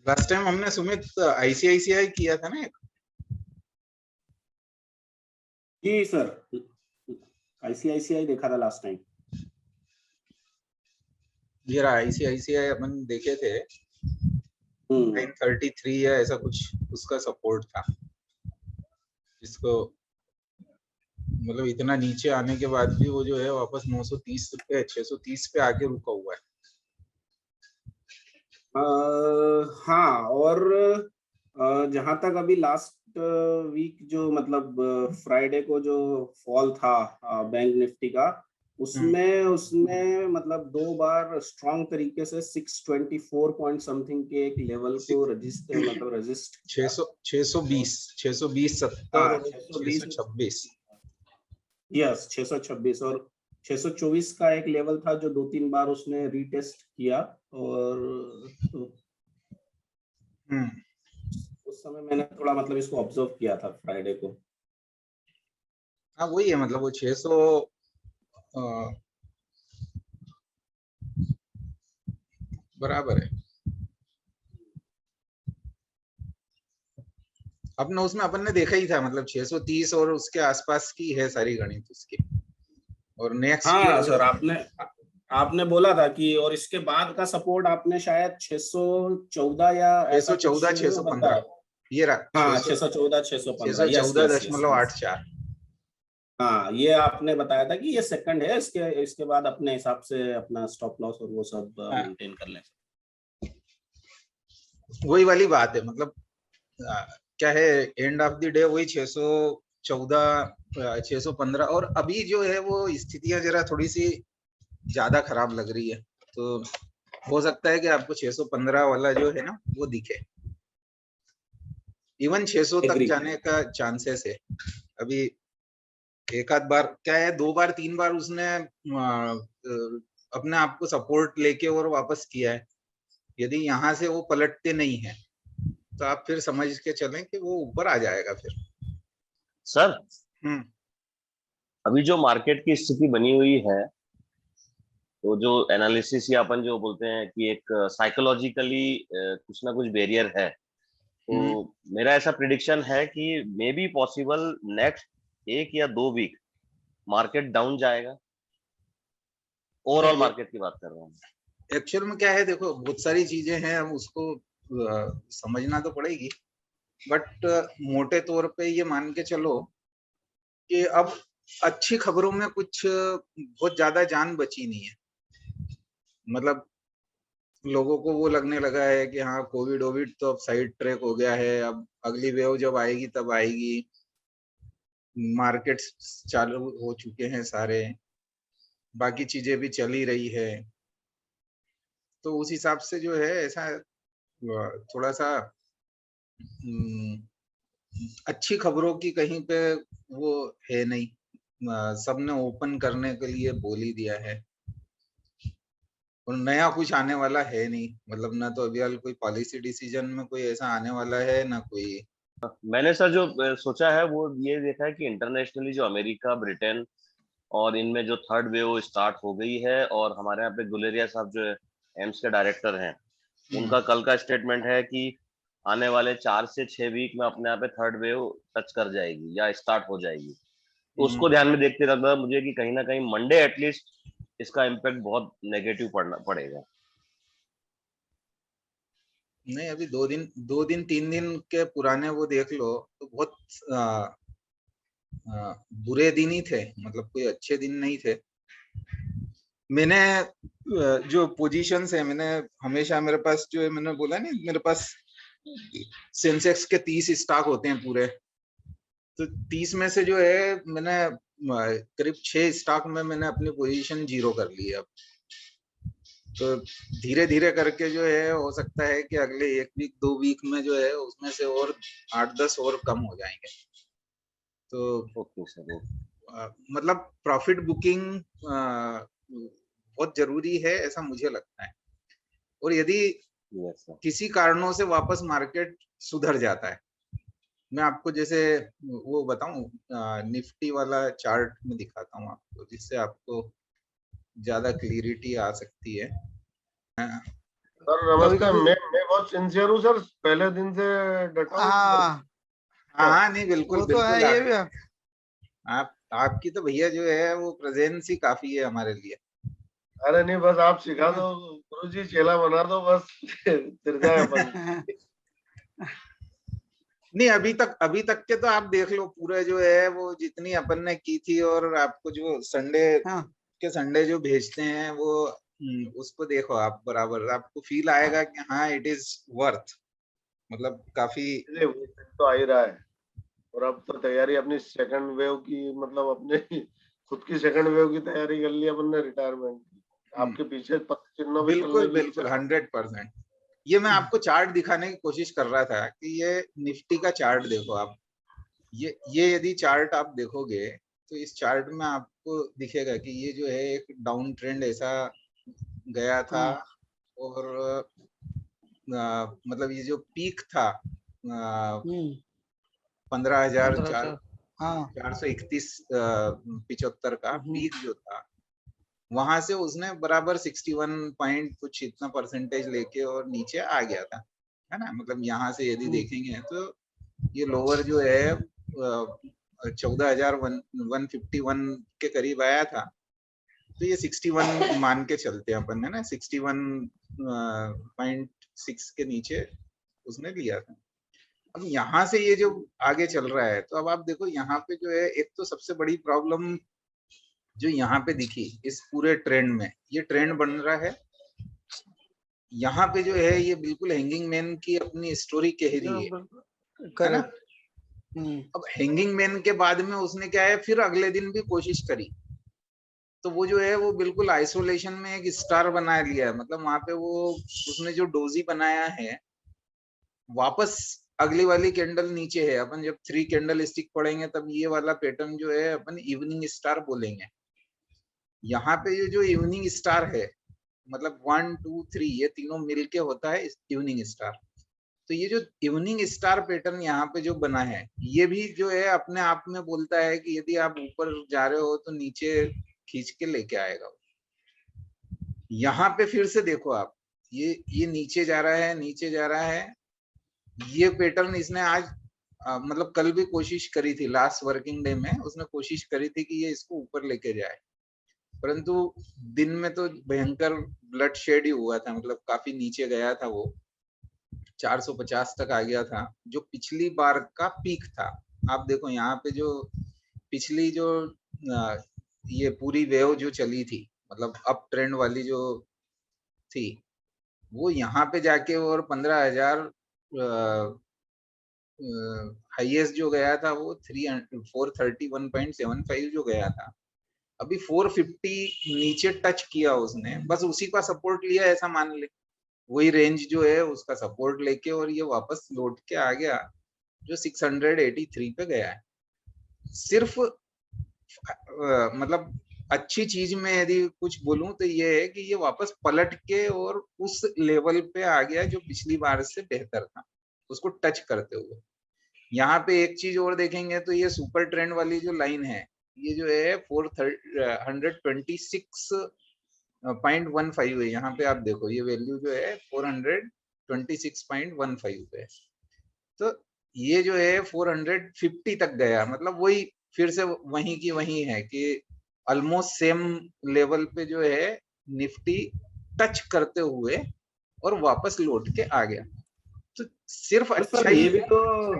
Last time हमने Sumit ICICI किया था ना। जी सर, आईसीआईसीआई देखा था लास्ट टाइम। ये रहा आईसीआईसीआई अपन देखे थे 933 या ऐसा कुछ उसका सपोर्ट था, जिसको मतलब इतना नीचे आने के बाद भी वो जो है वापस 930 पे 630 पे आके रुका हुआ है। हाँ, और जहां तक अभी लास्ट वीक जो मतलब फ्राइडे को जो फॉल था बैंक निफ्टी का, उसमें उसने मतलब 2 बार स्ट्रॉन्ग तरीके से 624 पॉइंट समथिंग के एक लेवल को रजिस्ट 620 70 और 626। यस, 626 और 624 का एक लेवल था जो 2-3 बार उसने रीटेस्ट किया, और उस समय मैंने थोड़ा मतलब इसको ऑब्जर्व किया था फ्राइडे को। हाँ वही है, मतलब वो 600 बराबर है। अपने उसमें अपन ने देखा ही था, मतलब 630 और उसके आसपास की है सारी गणित उसकी। और नेक्स्ट हाँ सर, आपने बोला था कि, और इसके बाद का सपोर्ट आपने शायद 614 या ऐसा कुछ 614 ये रहा। हाँ, 614 615, यस यस यस। 614.84। हाँ, ये आपने बताया था कि ये सेकंड है, इसके बाद अपने हिसाब से अपना स्टॉप लॉस और वो सब मेंटेन कर लें। वही वाली बात है, मतलब क्या है, एंड ऑफ द डे वही 614 615। और अभी जो है वो स्थितियां जरा थोड़ी सी ज्यादा खराब लग रही है, तो हो सकता है कि आपको 615 वाला जो है ना वो दिखे। इवन 600 तक जाने का चांसेस है। अभी एक आध बार क्या है, 2 बार 3 बार उसने अपने आप को सपोर्ट लेके और वापस किया है। यदि यहाँ से वो पलटते नहीं है तो आप फिर समझ के चलें कि वो ऊपर आ जाएगा फिर। सर अभी जो मार्केट की स्थिति बनी हुई है, तो जो एनालिसिस या अपन जो बोलते हैं कि एक साइकोलॉजिकली कुछ ना कुछ बैरियर है, तो मेरा ऐसा प्रिडिक्शन है कि मे बी पॉसिबल नेक्स्ट 1 या 2 वीक मार्केट डाउन जाएगा। ओवरऑल मार्केट की बात कर रहा हूँ। एक्चुअल में क्या है, देखो बहुत सारी चीजें हैं, हम उसको समझना तो पड़ेगी, बट मोटे तौर पे ये मान के चलो कि अब अच्छी खबरों में कुछ बहुत ज्यादा जान बची नहीं है। मतलब लोगों को वो लगने लगा है कि हाँ कोविड ओविड तो अब साइड ट्रैक हो गया है, अब अगली वेव जब आएगी तब आएगी। मार्केट्स चालू हो चुके हैं सारे, बाकी चीजें भी चल ही रही है। तो उस हिसाब से जो है ऐसा थोड़ा सा अच्छी खबरों की कहीं पे वो है नहीं। सबने ओपन करने के लिए बोल ही दिया है, और नया कुछ आने वाला है नहीं। मतलब ना तो अभी कोई पॉलिसी डिसीजन में कोई ऐसा आने वाला है ना कोई। मैंने सर जो सोचा है वो ये देखा है कि इंटरनेशनली जो अमेरिका, ब्रिटेन और इनमें जो थर्ड वेव स्टार्ट हो गई है, और हमारे यहाँ पे गुलेरिया साहब जो एम्स के डायरेक्टर हैं, उनका कल का स्टेटमेंट है कि आने वाले 4 से 6 वीक में अपने यहाँ पे थर्ड वेव टच कर जाएगी या स्टार्ट हो जाएगी। तो उसको ध्यान में देखते लगता है मुझे कि कहीं ना कहीं मंडे एटलीस्ट इसका इम्पैक्ट बहुत नेगेटिव पड़ेगा। नहीं, अभी 2 दिन 3 दिन के पुराने वो देख लो तो बहुत बुरे दिन ही थे, मतलब कोई अच्छे दिन नहीं थे। मैंने जो पोजीशंस है, मैंने हमेशा मेरे पास जो है, मैंने बोला नहीं मेरे पास सेंसेक्स के 30 स्टॉक होते हैं पूरे, तो 30 में से जो है मैंने करीब 6 स्टॉक में मैंने अपनी पोजीशन जीरो कर ली है अब। तो धीरे धीरे करके जो है हो सकता है कि अगले 1 वीक 2 वीक में जो है उसमें से और 8-10 और कम हो जाएंगे। तो मतलब प्रॉफिट बुकिंग बहुत जरूरी है ऐसा मुझे लगता है। और यदि किसी कारणों से वापस मार्केट सुधर जाता है, मैं आपको जैसे वो बताऊं, निफ्टी वाला चार्ट में दिखाता हूं आपको, जिससे आपको ज्यादा क्लियरिटी आ सकती है। सर नमस्ते। कभी- मैं बहुत सिंसियर हूँ सर, पहले दिन से डटा हूँ। हाँ हाँ नहीं बिल्कुल वो तो है, बिल्कुल ये भी है। आप आपकी तो भैया जो है वो प्रेजेंस ही काफी है हमारे लिए। अरे नहीं, बस आप सिखा दो गुरुजी, चेला बना दो बस फिर जाए अपन। नहीं अभी तक के तो आप देख लो पूरा जो है वो जितनी अपन ने की थी, और आपको जो संडे हाँ के संडे जो भेजते हैं वो उसको देखो आप बराबर, आपको फील आएगा कि हाँ इट इज वर्थ, मतलब काफी। वो तो आ ही रहा है। और अब तो तैयारी अपनी सेकंड वेव की, मतलब अपने खुद की सेकंड वेव की तैयारी कर ली अपन ने, रिटायरमेंट की। आपके पीछे पत्ते चिन्हों पे चलने बिल्कुल की बिल्कुल इच्छा। 100%। ये मैं आपको चार्ट दिखाने की कोशिश कर रहा था कि ये निफ्टी का चार्ट देखो आप। ये यदि चार्ट आप देखोगे तो इस चार्ट में आपको दिखेगा कि ये जो है एक डाउन ट्रेंड ऐसा गया था, और मतलब ये जो पीक था 15,400 हाँ 431.75 का पीक जो था, वहां से उसने बराबर 61 पॉइंट कुछ इतना परसेंटेज लेके और नीचे आ गया था, है ना। मतलब यहाँ से यदि देखेंगे तो ये लोअर जो है 14,151 के करीब आया था, तो ये 61 मान के चलते हैं अपन, है ना। 61.6 के नीचे उसने लिया था। अब यहाँ से ये जो आगे चल रहा है, तो अब आप देखो यहाँ पे जो है एक तो सबसे बड़ी प्रॉब्लम जो यहाँ पे दिखी इस पूरे ट्रेंड में, ये ट्रेंड बन रहा है यहाँ पे जो है ये बिल्कुल हैंगिंग मैन की अपनी स्टोरी कह रही है ना। अब हैंगिंग मैन के बाद में उसने क्या है, फिर अगले दिन भी कोशिश करी, तो वो जो है वो बिल्कुल आइसोलेशन में एक स्टार बना लिया है। मतलब वहां पे वो उसने जो डोजी बनाया है, वापस अगली वाली कैंडल नीचे है। अपन जब 3 कैंडल स्टिक पढ़ेंगे तब ये वाला पैटर्न जो है अपन इवनिंग स्टार बोलेंगे। यहाँ पे ये जो इवनिंग स्टार है, मतलब 1 2 3 ये तीनों मिलके होता है इवनिंग स्टार। तो ये जो इवनिंग स्टार पैटर्न यहाँ पे जो बना है, ये भी जो है अपने आप में बोलता है कि यदि आप ऊपर जा रहे हो तो नीचे खींच के लेके आएगा। यहाँ पे फिर से देखो आप, ये नीचे जा रहा है, नीचे जा रहा है। ये पैटर्न इसने आज मतलब कल भी कोशिश करी थी, लास्ट वर्किंग डे में उसने कोशिश करी थी कि ये इसको ऊपर लेके जाए, परंतु दिन में तो भयंकर ब्लड शेड ही हुआ था। मतलब काफी नीचे गया था वो, 450 तक आ गया था, जो पिछली बार का पीक था। आप देखो यहाँ पे जो पिछली जो ये पूरी वेव जो चली थी, मतलब अप ट्रेंड वाली जो थी, वो यहाँ पे जाके और 15,000 हाईएस्ट जो गया था वो 431.75 जो गया था। अभी 450 नीचे टच किया उसने, बस उसी का सपोर्ट लिया ऐसा मान ले, वही रेंज जो है उसका सपोर्ट लेके और ये वापस लौट के आ गया जो 683 पे गया है। सिर्फ मतलब अच्छी चीज में यदि कुछ बोलूं तो ये है कि ये वापस पलट के और उस लेवल पे आ गया जो पिछली बार से बेहतर था, उसको टच करते हुए। यहाँ पे एक चीज और देखेंगे तो ये सुपर ट्रेंड वाली जो लाइन है, ये जो है 426.15 है। यहाँ पे आप देखो ये वैल्यू जो है 426.15 पे, तो ये जो है 450 तक गया। मतलब वही फिर से वही की वही है कि ऑलमोस्ट सेम लेवल पे जो है निफ्टी टच करते हुए और वापस लौट के आ गया। तो सिर्फ अच्छा सर ही ये भी तो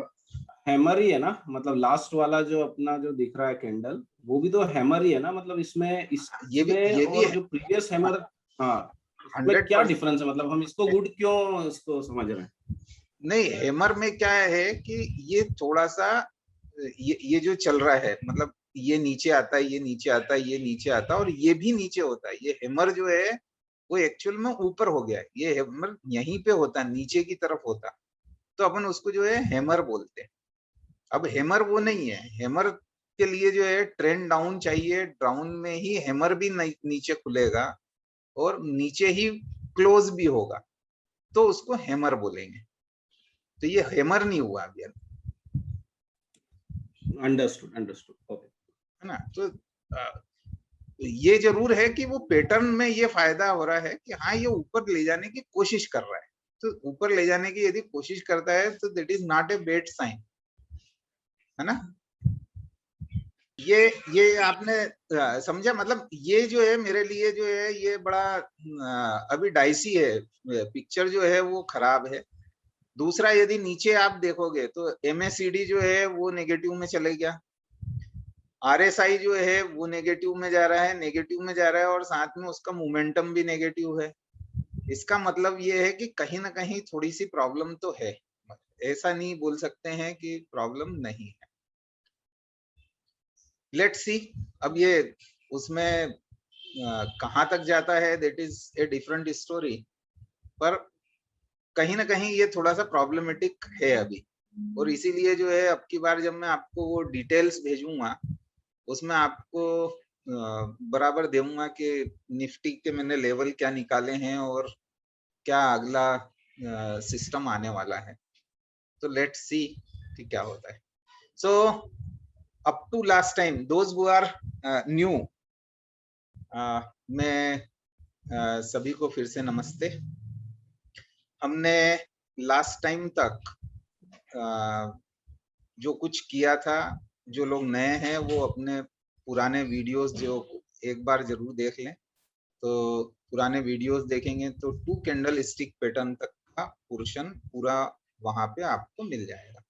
हैमर ही है ना, मतलब लास्ट वाला जो अपना जो दिख रहा है कैंडल, वो भी तो हैमर ही है ना। मतलब इसमें ये भी और है जो प्रीवियस हैमर, हाँ, इसमें क्या 100%। डिफरेंस है? मतलब हम इसको गुड क्यों इसको समझ रहे हैं? नहीं, हैमर में क्या है कि ये थोड़ा सा ये जो चल रहा है, मतलब ये नीचे आता है, ये नीचे आता है, ये नीचे आता है और ये भी नीचे होता है। ये हैमर जो है वो एक्चुअल में ऊपर हो गया है, ये हैमर यहीं पे होता, नीचे की तरफ होता, तो अपन उसको जो है हैमर बोलते हैं। अब हैमर वो नहीं है, हैमर के लिए जो है ट्रेंड डाउन चाहिए, डाउन में ही हैमर भी नीचे खुलेगा और नीचे ही क्लोज भी होगा, तो उसको हैमर बोलेंगे। तो ये हैमर नहीं हुआ अभी, अंडरस्टूड, अंडरस्टूड, ओके। है ना। तो ये जरूर है कि वो पैटर्न में ये फायदा हो रहा है कि हाँ ये ऊपर ले जाने की कोशिश कर रहा है, तो ऊपर ले जाने की यदि कोशिश करता है तो that is not a bad sign, है ना। ये आपने समझा, मतलब ये जो है मेरे लिए जो है ये बड़ा अभी डाइसी है, पिक्चर जो है वो खराब है। दूसरा, यदि नीचे आप देखोगे तो MACD जो है वो नेगेटिव में चले गया, RSI जो है वो नेगेटिव में जा रहा है, नेगेटिव में जा रहा है, और साथ में उसका मोमेंटम भी नेगेटिव है। इसका मतलब ये है कि कहीं ना कहीं थोड़ी सी प्रॉब्लम तो है, ऐसा नहीं बोल सकते हैं कि प्रॉब्लम नहीं है। लेट्स सी अब ये उसमें कहां तक जाता है, that is a different story, पर कहीं ना कहीं ये थोड़ा सा प्रॉब्लमेटिक है अभी। और इसीलिए जो है अब की बार जब मैं आपको वो डिटेल्स भेजूंगा उसमें आपको बराबर दूंगा कि निफ्टी के मैंने लेवल क्या निकाले हैं और क्या अगला सिस्टम आने वाला है। तो लेट्स सी कि क्या होता है। So up to last time those who are new, मैं सभी को फिर से नमस्ते। हमने लास्ट टाइम तक जो कुछ किया था, जो लोग नए हैं वो अपने पुराने वीडियोस जो एक बार जरूर देख लें। तो पुराने वीडियोस देखेंगे तो 2 कैंडल स्टिक पैटर्न तक का पोर्शन पूरा वहां पे आपको मिल जाएगा।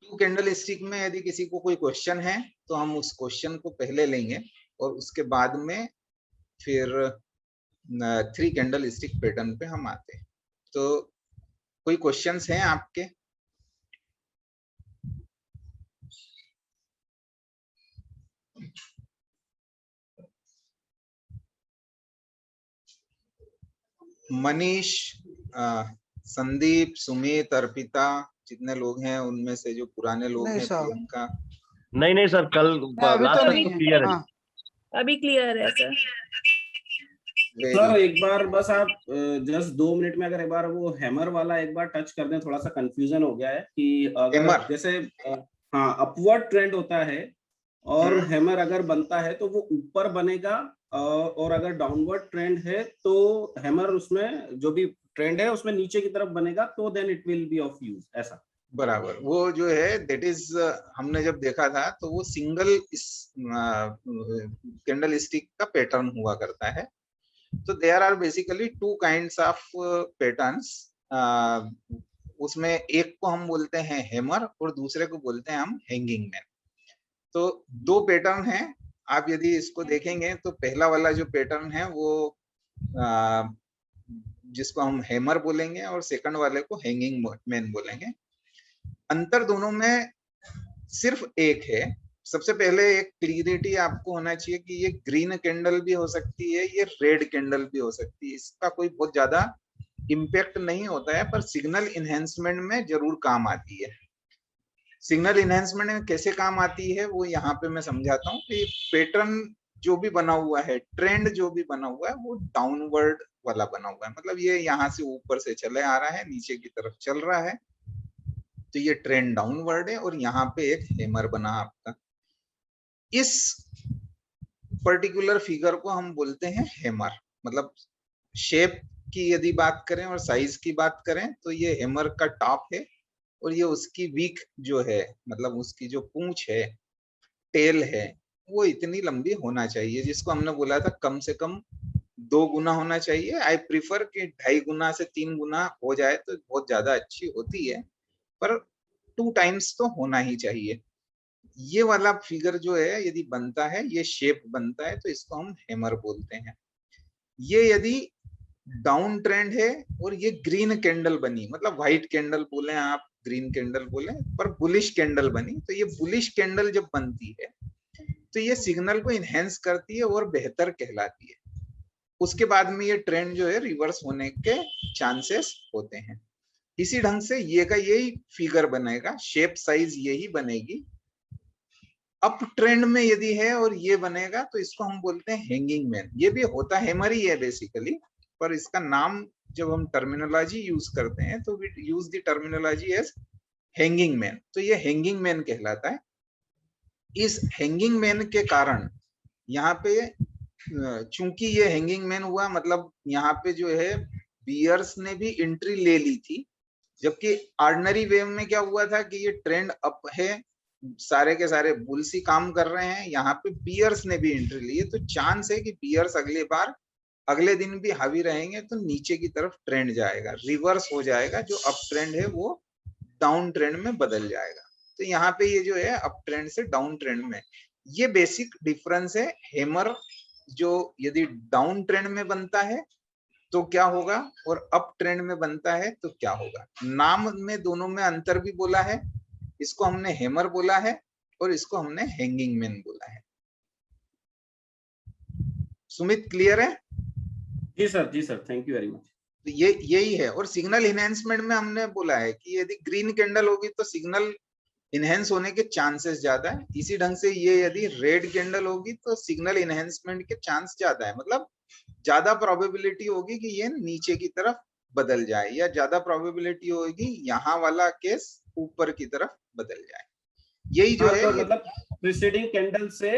2 कैंडल स्टिक में यदि किसी को कोई क्वेश्चन है तो हम उस क्वेश्चन को पहले लेंगे और उसके बाद में फिर 3 कैंडल स्टिक पैटर्न पे हम आते हैं। तो कोई क्वेश्चंस हैं आपके? मनीष, संदीप, सुमित, अर्पिता, जितने लोग हैं उनमें से जो पुराने लोग हैं, प्रियंका। नहीं सर, कल लास्ट तक तो क्लियर है। अभी क्लियर है सर। सर एक बार बस आप जस्ट 2 मिनट में अगर एक बार वो हैमर वाला एक बार टच कर दें, थोड़ा सा कंफ्यूजन हो गया है कि अगर जैसे हाँ अपवर्ड ट्रेंड होता है और हैमर अगर बनता है तो वो ऊपर बनेगा, और अगर डाउनवर्ड ट्रेंड है तो हैमर उसमें जो भी ट्रेंड है उसमें नीचे की तरफ बनेगा, तो then it will be of use. ऐसा बराबर वो जो है दैट इज हमने जब देखा था तो वो सिंगल कैंडल स्टिक का पैटर्न हुआ करता है। तो there are basically 2 kinds of patterns. उसमें एक को हम बोलते हैं हैमर और दूसरे को बोलते हैं हम हैंगिंग मैन। तो 2 पैटर्न हैं। आप यदि इसको देखेंगे तो पहला वाला जो पैटर्न है वो जिसको हम हैमर बोलेंगे और सेकंड वाले को हैंगिंग मैन बोलेंगे। अंतर दोनों में सिर्फ एक है। सबसे पहले एक क्लियरिटी आपको होना चाहिए कि ये ग्रीन कैंडल भी हो सकती है, ये रेड कैंडल भी हो सकती है। इसका कोई बहुत ज्यादा इम्पैक्ट नहीं होता है, पर सिग्नल इनहेंसमेंट में जरूर काम आती है। सिग्नल इनहेंसमेंट में कैसे काम आती है वो यहाँ पे मैं समझाता हूँ कि पैटर्न जो भी बना हुआ है, ट्रेंड जो भी बना हुआ है वो डाउनवर्ड वाला बना हुआ है। मतलब ये यहाँ से ऊपर से चले आ रहा है, नीचे की तरफ चल रहा है, तो ये ट्रेंड डाउनवर्ड है और यहाँ पे एक हैमर बना आपका। इस पर्टिकुलर फिगर को हम बोलते हैं हैमर। मतलब शेप की यदि बात करें और साइज की बात करें तो ये हैमर का टॉप है और ये उसकी वीक जो है, मतलब उसकी जो पूंछ है, टेल है, वो इतनी लंबी होना चाहिए, जिसको हमने बोला था कम से कम 2 गुना होना चाहिए। आई प्रिफर कि 2.5 गुना से 3 गुना हो जाए तो बहुत ज्यादा अच्छी होती है, पर 2 टाइम्स तो होना ही चाहिए। ये वाला फिगर जो है यदि बनता है, ये शेप बनता है, तो इसको हम हैमर बोलते हैं। ये यदि डाउन ट्रेंड है और ये ग्रीन कैंडल बनी, मतलब व्हाइट कैंडल बोले आप, ग्रीन कैंडल बोले, पर बुलिश कैंडल बनी, तो ये बुलिश कैंडल जब बनती है तो ये सिग्नल को इनहेंस करती है और बेहतर कहलाती है। उसके बाद में ये ट्रेंड जो है रिवर्स होने के चांसेस होते हैं। इसी ढंग से ये का यही फिगर बनेगा, शेप साइज यही बनेगी। अप ट्रेंड में यदि है और ये बनेगा तो इसको हम बोलते हैं हैंगिंग मैन। ये भी होता हैमर ही है बेसिकली, पर इसका नाम जब हम टर्मिनोलॉजी यूज करते हैं तो we use the terminology as hanging man. तो ये हैंगिंग मैन कहलाता है। इस हैंगिंग मैन के कारण यहाँ पे चूंकि ये हैंगिंग मैन हुआ, मतलब यहाँ पे जो है बियर्स ने भी एंट्री ले ली थी, जबकि ऑर्डिनरी वेव में क्या हुआ था कि ये ट्रेंड अप है, सारे के सारे बुल्स ही काम कर रहे हैं, यहाँ पे बियर्स ने भी एंट्री ली है, तो चांस है कि बियर्स अगले दिन भी हावी रहेंगे, तो नीचे की तरफ ट्रेंड जाएगा, रिवर्स हो जाएगा, जो अप ट्रेंड है वो डाउन ट्रेंड में बदल जाएगा। तो यहाँ पे ये जो है अप ट्रेंड से डाउन ट्रेंड में, ये बेसिक डिफरेंस है। हैमर जो यदि डाउन ट्रेंड में बनता है तो क्या होगा, और अप ट्रेंड में बनता है तो क्या होगा। नाम में दोनों में अंतर भी बोला है, इसको हमने हैमर बोला है और इसको हमने हैंगिंग मैन बोला है। सुमित, क्लियर है? जी sir, thank you very much. तो ये यही है। और सिग्नल इनहेंसमेंट में हमने बोला है कि यदि ग्रीन कैंडल होगी तो सिग्नल इनहेंस होने के चांसेस ज्यादा है, इसी ढंग से ये यदि रेड कैंडल होगी तो सिग्नल इनहेंसमेंट के चांस ज्यादा है, मतलब ज्यादा प्रोबेबिलिटी होगी कि ये नीचे की तरफ बदल जाए, या ज्यादा प्रोबेबिलिटी होगी यहाँ वाला केस ऊपर की तरफ बदल जाए। यही जो है, तो मतलब प्रीसीडिंग कैंडल से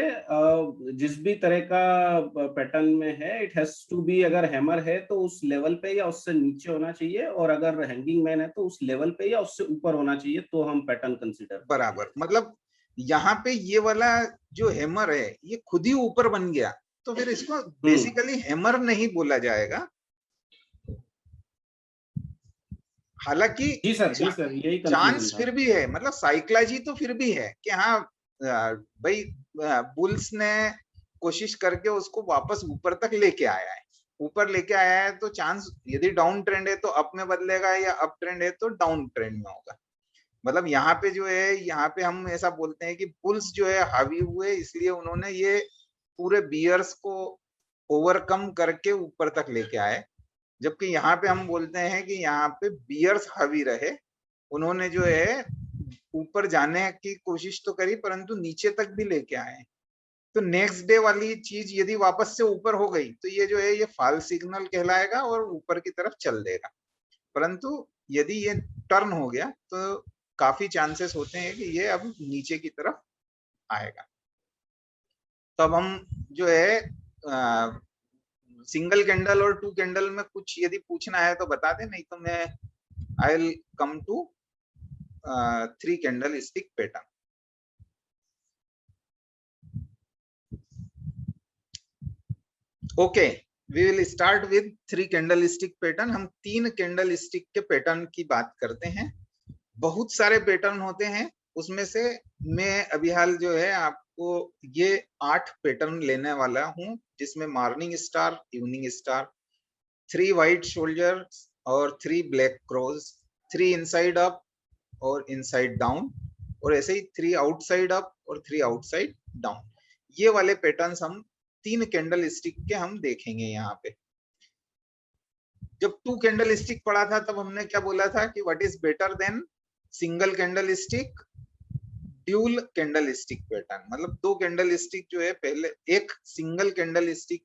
जिस भी तरह का पैटर्न में है, इट हैज टू बी, अगर हैमर है तो उस लेवल पे या उससे नीचे होना चाहिए, और अगर हैंगिंग मैन है तो उस लेवल पे या उससे ऊपर होना चाहिए, तो हम पैटर्न कंसीडर बराबर। मतलब यहाँ पे ये वाला जो हैमर है ये खुद ही ऊपर बन गया, तो फिर इसको बेसिकली हैमर नहीं बोला जाएगा। हालांकि जी सर, यही चांस फिर भी है, मतलब साइकोलॉजी तो फिर भी है कि हाँ भाई बुल्स ने कोशिश करके उसको वापस ऊपर तक लेके आया है, ऊपर लेके आया है, तो चांस यदि डाउन ट्रेंड है तो अप में बदलेगा, या अप ट्रेंड है तो डाउन ट्रेंड में होगा। मतलब यहाँ पे जो है, यहाँ पे हम ऐसा बोलते हैं कि बुल्स जो है हावी हुए, इसलिए उन्होंने ये पूरे बियर्स को ओवरकम करके ऊपर तक लेके आए, जबकि यहाँ पे हम बोलते हैं कि यहाँ पे बियर्स हावी रहे, उन्होंने जो है ऊपर जाने की कोशिश तो करी परंतु नीचे तक भी लेके आए। तो नेक्स्ट डे वाली चीज यदि वापस से ऊपर हो गई तो ये जो है ये फॉल्स सिग्नल कहलाएगा और ऊपर की तरफ चल देगा। परंतु यदि ये टर्न हो गया तो काफी चांसेस होते हैं कि ये अब नीचे की तरफ आएगा। तो अब हम जो है सिंगल कैंडल और टू कैंडल में कुछ यदि पूछना है तो बता दे, नहीं तो मैं I will come to three candlestick pattern. Okay, we will start with three candlestick pattern. हम तीन कैंडल स्टिक के पैटर्न की बात करते हैं। बहुत सारे पैटर्न होते हैं, उसमें से मैं अभी हाल जो है आपको ये 8 पैटर्न लेने वाला हूं, जिसमें morning star, evening star, 3 white soldier और 3 ब्लैक क्रॉस, 3 इनसाइड अप और इनसाइड डाउन, और ऐसे ही 3 आउटसाइड अप और 3 आउटसाइड डाउन। ये वाले पैटर्न्स हम तीन कैंडल स्टिक के हम देखेंगे। यहाँ पे जब टू कैंडल स्टिक पढ़ा था तब हमने क्या बोला था कि what is better than single candle stick, dual candle stick pattern. मतलब दो कैंडल स्टिक जो है, पहले एक सिंगल कैंडल स्टिक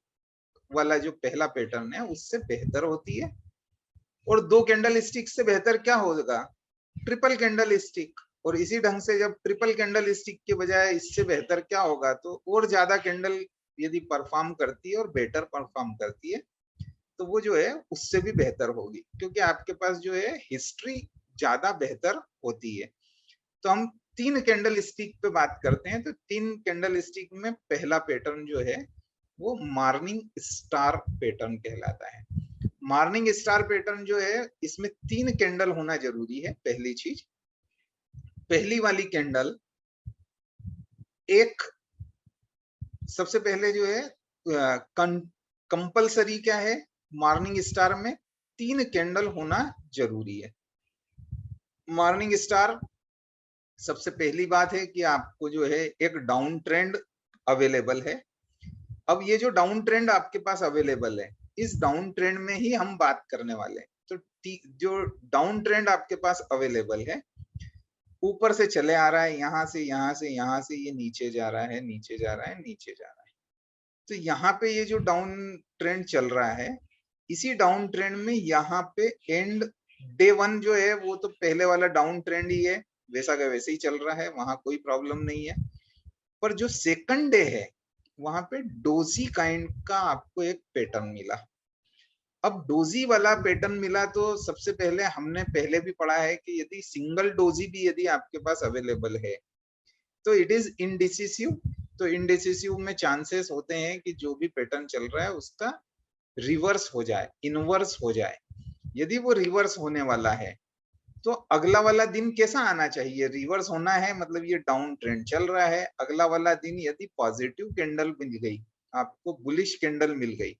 वाला जो पहला पैटर्न है उससे बेहतर होती है, और दो कैंडल स्टिक से बेहतर क्या होगा, ट्रिपल कैंडल स्टिक। और इसी ढंग से जब ट्रिपल कैंडल स्टिक के बजाय इससे बेहतर क्या होगा, तो और ज्यादा कैंडल यदि परफॉर्म करती है और बेटर परफॉर्म करती है तो वो जो है उससे भी बेहतर होगी, क्योंकि आपके पास जो है हिस्ट्री ज्यादा बेहतर होती है। तो हम तीन कैंडल स्टिक पे बात करते हैं। तो तीन कैंडल स्टिक में पहला पैटर्न जो है वो मॉर्निंग स्टार पैटर्न कहलाता है। मॉर्निंग स्टार पैटर्न जो है, इसमें 3 कैंडल होना जरूरी है। पहली चीज, पहली वाली कैंडल एक, सबसे पहले जो है कंपलसरी क्या है, मॉर्निंग स्टार में 3 कैंडल होना जरूरी है। मॉर्निंग स्टार सबसे पहली बात है कि आपको जो है एक डाउन ट्रेंड अवेलेबल है। अब ये जो डाउन ट्रेंड आपके पास अवेलेबल है, इस डाउन ट्रेंड में ही हम बात करने वाले हैं। तो जो डाउन ट्रेंड आपके पास अवेलेबल है, ऊपर से चले आ रहा है, यहाँ से यहाँ से यहाँ से ये नीचे जा रहा है, नीचे जा रहा है, नीचे जा रहा है। तो यहाँ पे ये जो डाउन ट्रेंड चल रहा है, इसी डाउन ट्रेंड में यहाँ पे एंड डे 1 जो है वो तो पहले वाला डाउन ट्रेंड ही है, वैसा का वैसे ही चल रहा है, वहां कोई प्रॉब्लम नहीं है। पर जो सेकंड डे है वहां पे डोजी काइंड का आपको एक पैटर्न मिला। अब डोजी वाला पैटर्न मिला तो सबसे पहले हमने पहले भी पढ़ा है कि यदि सिंगल डोजी भी यदि आपके पास अवेलेबल है तो इट इज इनडिसिसिव। तो इनडिसिसिव में चांसेस होते हैं कि जो भी पैटर्न चल रहा है उसका रिवर्स हो जाए, इनवर्स हो जाए। यदि वो रिवर्स होने वाला है तो अगला वाला दिन कैसा आना चाहिए? रिवर्स होना है, मतलब ये डाउन ट्रेंड चल रहा है, अगला वाला दिन यदि पॉजिटिव कैंडल मिल गई, आपको बुलिश कैंडल मिल गई,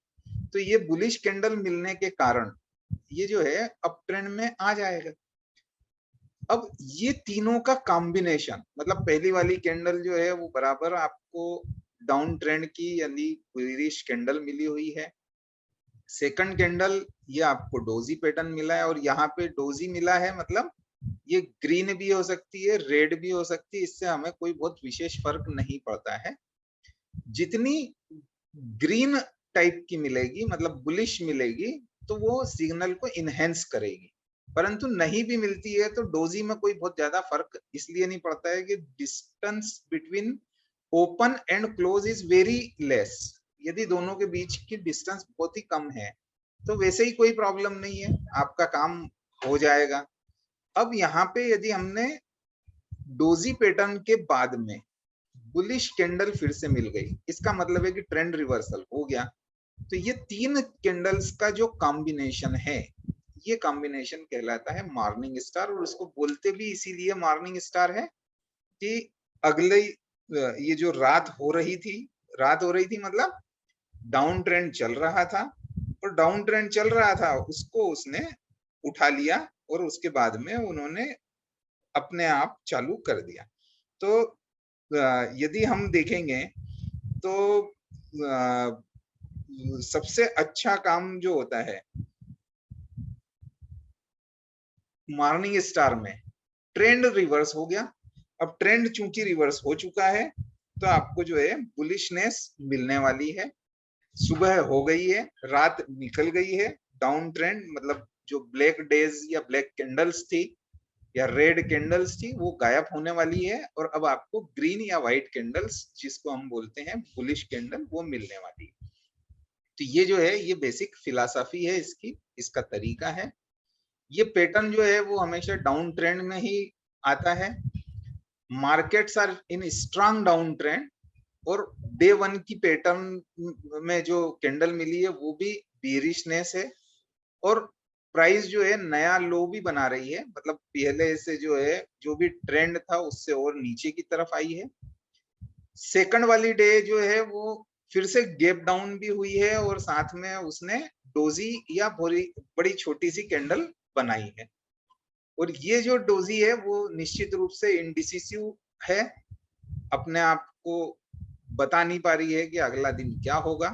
तो ये बुलिश कैंडल मिलने के कारण ये जो है अप ट्रेंड में आ जाएगा। अब ये तीनों का कॉम्बिनेशन, मतलब पहली वाली कैंडल जो है वो बराबर आपको डाउन ट्रेंड की यानी बुलिश कैंडल मिली हुई है। सेकंड कैंडल ये आपको डोजी पैटर्न मिला है, और यहाँ पे डोजी मिला है मतलब ये ग्रीन भी हो सकती है, रेड भी हो सकती है, इससे हमें कोई बहुत विशेष फर्क नहीं पड़ता है। जितनी ग्रीन टाइप की मिलेगी, मतलब बुलिश मिलेगी, तो वो सिग्नल को इनहेंस करेगी। परंतु नहीं भी मिलती है तो डोजी में कोई बहुत ज्यादा फर्क इसलिए नहीं पड़ता है कि distance between open and close is very less. यदि दोनों के बीच की डिस्टेंस बहुत ही कम है तो वैसे ही कोई प्रॉब्लम नहीं है, आपका काम हो जाएगा। अब यहाँ पे यदि हमने डोजी पैटर्न के बाद में बुलिश कैंडल फिर से मिल गई, इसका मतलब है कि ट्रेंड रिवर्सल हो गया। तो ये तीन कैंडल्स का जो कॉम्बिनेशन है, ये कॉम्बिनेशन कहलाता है मॉर्निंग स्टार। और उसको बोलते भी इसीलिए मॉर्निंग स्टार है कि अगले ये जो रात हो रही थी मतलब डाउन ट्रेंड चल रहा था, और डाउन ट्रेंड चल रहा था उसको उसने उठा लिया और उसके बाद में उन्होंने अपने आप चालू कर दिया। तो यदि हम देखेंगे तो सबसे अच्छा काम जो होता है मॉर्निंग स्टार में, ट्रेंड रिवर्स हो गया। अब ट्रेंड चूंकि रिवर्स हो चुका है तो आपको जो है बुलिशनेस मिलने वाली है। सुबह हो गई है, रात निकल गई है, डाउन ट्रेंड मतलब जो ब्लैक डेज या ब्लैक कैंडल्स थी या रेड कैंडल्स थी वो गायब होने वाली है, और अब आपको ग्रीन या व्हाइट कैंडल्स जिसको हम बोलते हैं बुलिश कैंडल वो मिलने वाली है। तो ये जो है ये बेसिक फिलॉसफी है इसकी, इसका तरीका है। ये पैटर्न जो है वो हमेशा डाउन ट्रेंड में ही आता है। Markets are in strong downtrend, और डे वन की पैटर्न में जो कैंडल मिली है वो भी बेरिशनेस है, और प्राइस जो है नया लो भी बना रही है, मतलब पहले से जो है जो भी ट्रेंड था उससे और नीचे की तरफ आई है। सेकंड वाली डे जो है वो फिर से गैप डाउन भी हुई है, और साथ में उसने डोजी या बड़ी छोटी सी कैंडल बनाई है। और ये जो डोजी है वो निश्चित रूप से इंडिसिसिव है, अपने आप को बता नहीं पा रही है कि अगला दिन क्या होगा।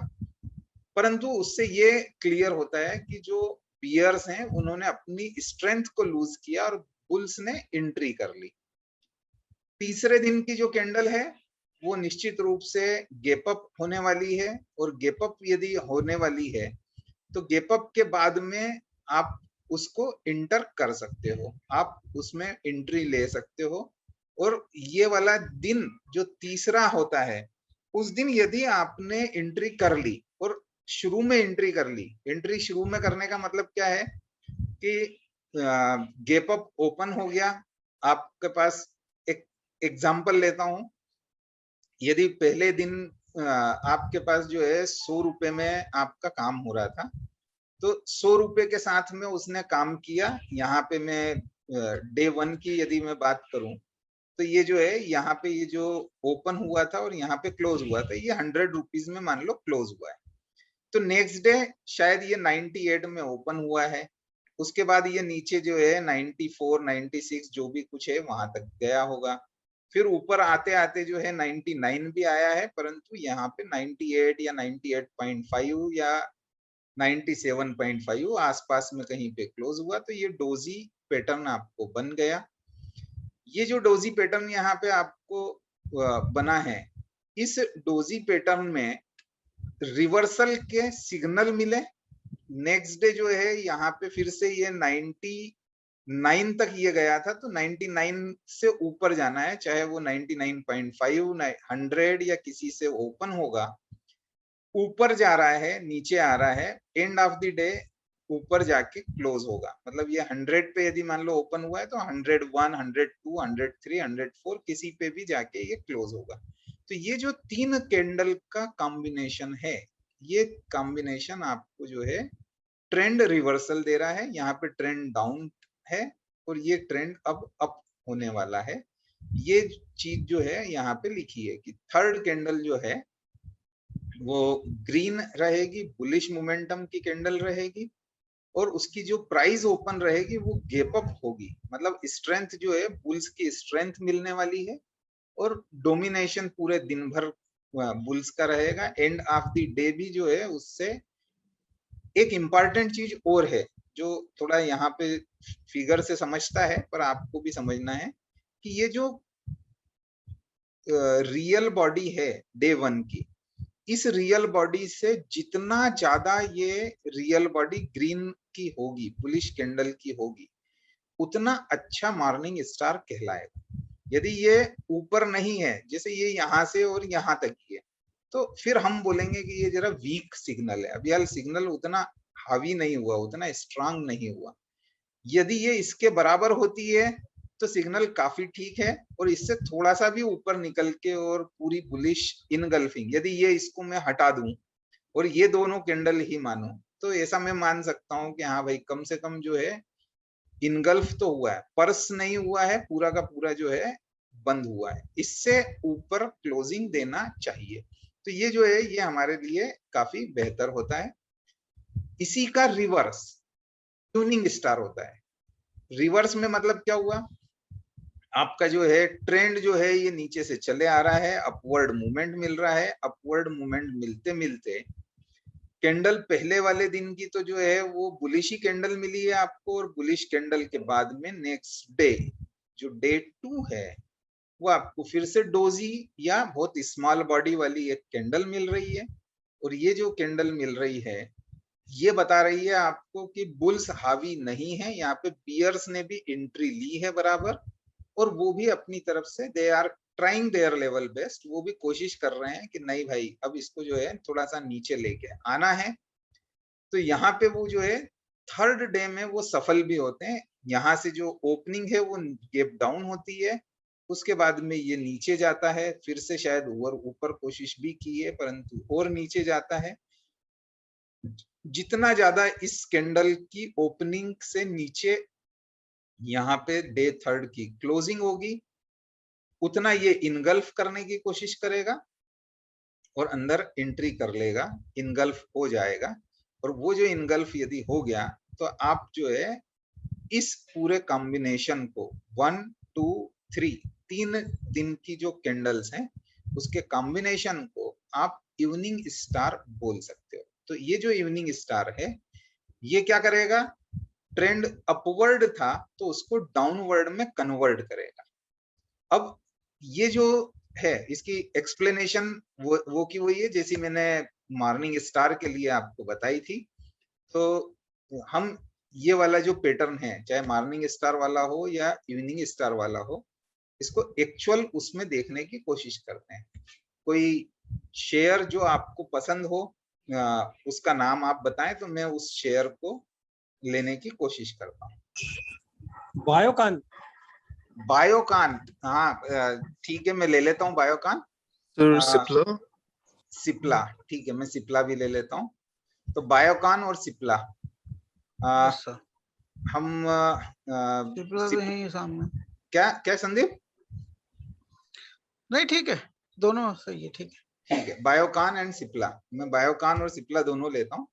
परंतु उससे ये क्लियर होता है कि जो बियर्स हैं उन्होंने अपनी स्ट्रेंथ को लूज किया और बुल्स ने एंट्री कर ली। तीसरे दिन की जो कैंडल है वो निश्चित रूप से गैप अप होने वाली है, और गैप अप यदि होने वाली है तो गैप अप के बाद में आप उसको इंटर कर सकते हो, आप उसमें एंट्री ले सकते हो। और ये वाला दिन जो तीसरा होता है उस दिन यदि आपने एंट्री कर ली और शुरू में एंट्री कर ली, एंट्री शुरू में करने का मतलब क्या है कि गैप अप ओपन हो गया, आपके पास एक एग्जांपल लेता हूं, यदि पहले दिन आपके पास जो है 100 रुपए में आपका काम हो रहा था, तो 100 रुपए के साथ में उसने काम किया। यहाँ पे मैं डे वन की यदि मैं बात करूं तो ये जो है यहाँ पे ये जो ओपन हुआ था और यहाँ पे क्लोज हुआ था, ये 100 रुपीज में मान लो क्लोज हुआ है। तो नेक्स्ट डे शायद ये 98 में ओपन हुआ है, उसके बाद ये नीचे जो है 94 96 जो भी कुछ है वहां तक गया होगा, फिर ऊपर आते आते जो है 99 भी आया है, परंतु यहाँ पे 98 या 98.5 या 97.5 आसपास में कहीं पे क्लोज हुआ। तो ये डोजी पैटर्न आपको बन गया। ये जो डोजी पैटर्न यहाँ पे आपको बना है, इस डोजी पैटर्न में रिवर्सल के सिग्नल मिले। नेक्स्ट डे जो है यहाँ पे फिर से ये 9 तक ये गया था, तो 99 से ऊपर जाना है, चाहे वो 99.5, 100 या किसी से ओपन होगा, ऊपर जा रहा है नीचे आ रहा है, एंड ऑफ द डे ऊपर जाके क्लोज होगा। मतलब ये 100 पे यदि मान लो ओपन हुआ है तो 101, 102, 103, 104 किसी पे भी जाके ये क्लोज होगा। तो ये जो 3 कैंडल का कॉम्बिनेशन है, ये कॉम्बिनेशन आपको जो है ट्रेंड रिवर्सल दे रहा है। यहाँ पे ट्रेंड डाउन है और ये ट्रेंड अब अप होने वाला है। ये चीज जो है यहाँ पे लिखी है कि थर्ड कैंडल जो है वो ग्रीन रहेगी, बुलिश मोमेंटम की कैंडल रहेगी, और उसकी जो प्राइस ओपन रहेगी वो गैप अप होगी। मतलब स्ट्रेंथ जो है, बुल्स की स्ट्रेंथ मिलने वाली है, और डोमिनेशन पूरे दिन भर बुल्स का रहेगा। एंड ऑफ द डे भी जो है उससे एक इम्पॉर्टेंट चीज और है जो थोड़ा यहाँ पे फिगर से समझता है, पर आपको भी समझना है कि ये जो रियल बॉडी है डे 1 की, इस रियल बॉडी से जितना ज्यादा ये रियल बॉडी ग्रीन की होगी, बुलिश कैंडल की होगी, उतना अच्छा मॉर्निंग स्टार कहलाएगा। यदि ये ऊपर नहीं है, जैसे ये यहाँ से और यहाँ तक ही है, तो फिर हम बोलेंगे कि ये जरा वीक सिग्नल है, अभी हाल सिग्नल उतना हावी नहीं हुआ, उतना स्ट्रांग नहीं हुआ। यदि ये इसके बराबर होती है तो सिग्नल काफी ठीक है, और इससे थोड़ा सा भी ऊपर निकल के और पूरी बुलिश इनगल्फिंग, यदि ये इसको मैं हटा दूं और ये दोनों कैंडल ही मानो, तो ऐसा मैं मान सकता हूं कि हाँ भाई कम से कम जो है इनगल्फ तो हुआ है, पर्स नहीं हुआ है, पूरा का पूरा जो है बंद हुआ है, इससे ऊपर क्लोजिंग देना चाहिए। तो ये जो है ये हमारे लिए काफी बेहतर होता है। इसी का रिवर्स ट्यूनिंग स्टार होता है। रिवर्स में मतलब क्या हुआ, आपका जो है ट्रेंड जो है ये नीचे से चले आ रहा है, अपवर्ड मूवमेंट मिल रहा है, अपवर्ड मूवमेंट मिलते मिलते कैंडल पहले वाले दिन की तो जो है वो बुलिश ही कैंडल मिली है आपको, और बुलिश कैंडल के बाद में नेक्स्ट डे जो डे 2 है वो आपको फिर से डोजी या बहुत स्मॉल बॉडी वाली एक कैंडल मिल रही है। और ये जो कैंडल मिल रही है ये बता रही है आपको कि बुल्स हावी नहीं है, यहाँ पे बियर्स ने भी एंट्री ली है बराबर, और वो भी अपनी तरफ से they are trying their level best, वो भी कोशिश कर रहे हैं कि नहीं भाई अब इसको जो है थोड़ा सा नीचे लेके आना है। तो यहाँ पे वो जो है थर्ड डे में वो सफल भी होते हैं। यहाँ से जो ओपनिंग है वो गैप डाउन होती है, उसके बाद में ये नीचे जाता है, फिर से शायद और ऊपर कोशिश भी की है परंतु और नीचे जाता है। जितना ज्यादा इस कैंडल की ओपनिंग से नीचे यहाँ पे डे थर्ड की क्लोजिंग होगी, उतना ये इनगल्फ करने की कोशिश करेगा और अंदर एंट्री कर लेगा, इनगल्फ हो जाएगा। और वो जो इनगल्फ यदि हो गया तो आप जो है इस पूरे कॉम्बिनेशन को 1, 2, 3 3 दिन की जो कैंडल्स हैं उसके कॉम्बिनेशन को आप इवनिंग स्टार बोल सकते हो। तो ये जो इवनिंग स्टार है ये क्या करेगा, ट्रेंड अपवर्ड था तो उसको डाउनवर्ड में कन्वर्ट करेगा। अब ये जो है इसकी एक्सप्लेनेशन वो की वही है जैसी मैंने मॉर्निंग स्टार के लिए आपको बताई थी। तो हम ये वाला जो पैटर्न है, चाहे मॉर्निंग स्टार वाला हो या इवनिंग स्टार वाला हो, इसको एक्चुअल उसमें देखने की कोशिश करते हैं। कोई शेयर जो आपको पसंद हो उसका नाम आप बताएं तो मैं उस शेयर को लेने की कोशिश करता हूँ। बायोकान। बायोकान, हाँ ठीक है मैं ले लेता हूँ बायोकान। सिप्ला। सिप्ला, ठीक है मैं सिप्ला भी ले लेता हूँ। तो बायोकान और सिप्ला हम सिप्ला तो है ही सामने। क्या संदीप? नहीं ठीक है, दोनों सही है, ठीक है। ठीक है, बायोकान एंड सिप्ला, मैं बायोकान और सिप्ला दोनों लेता हूँ।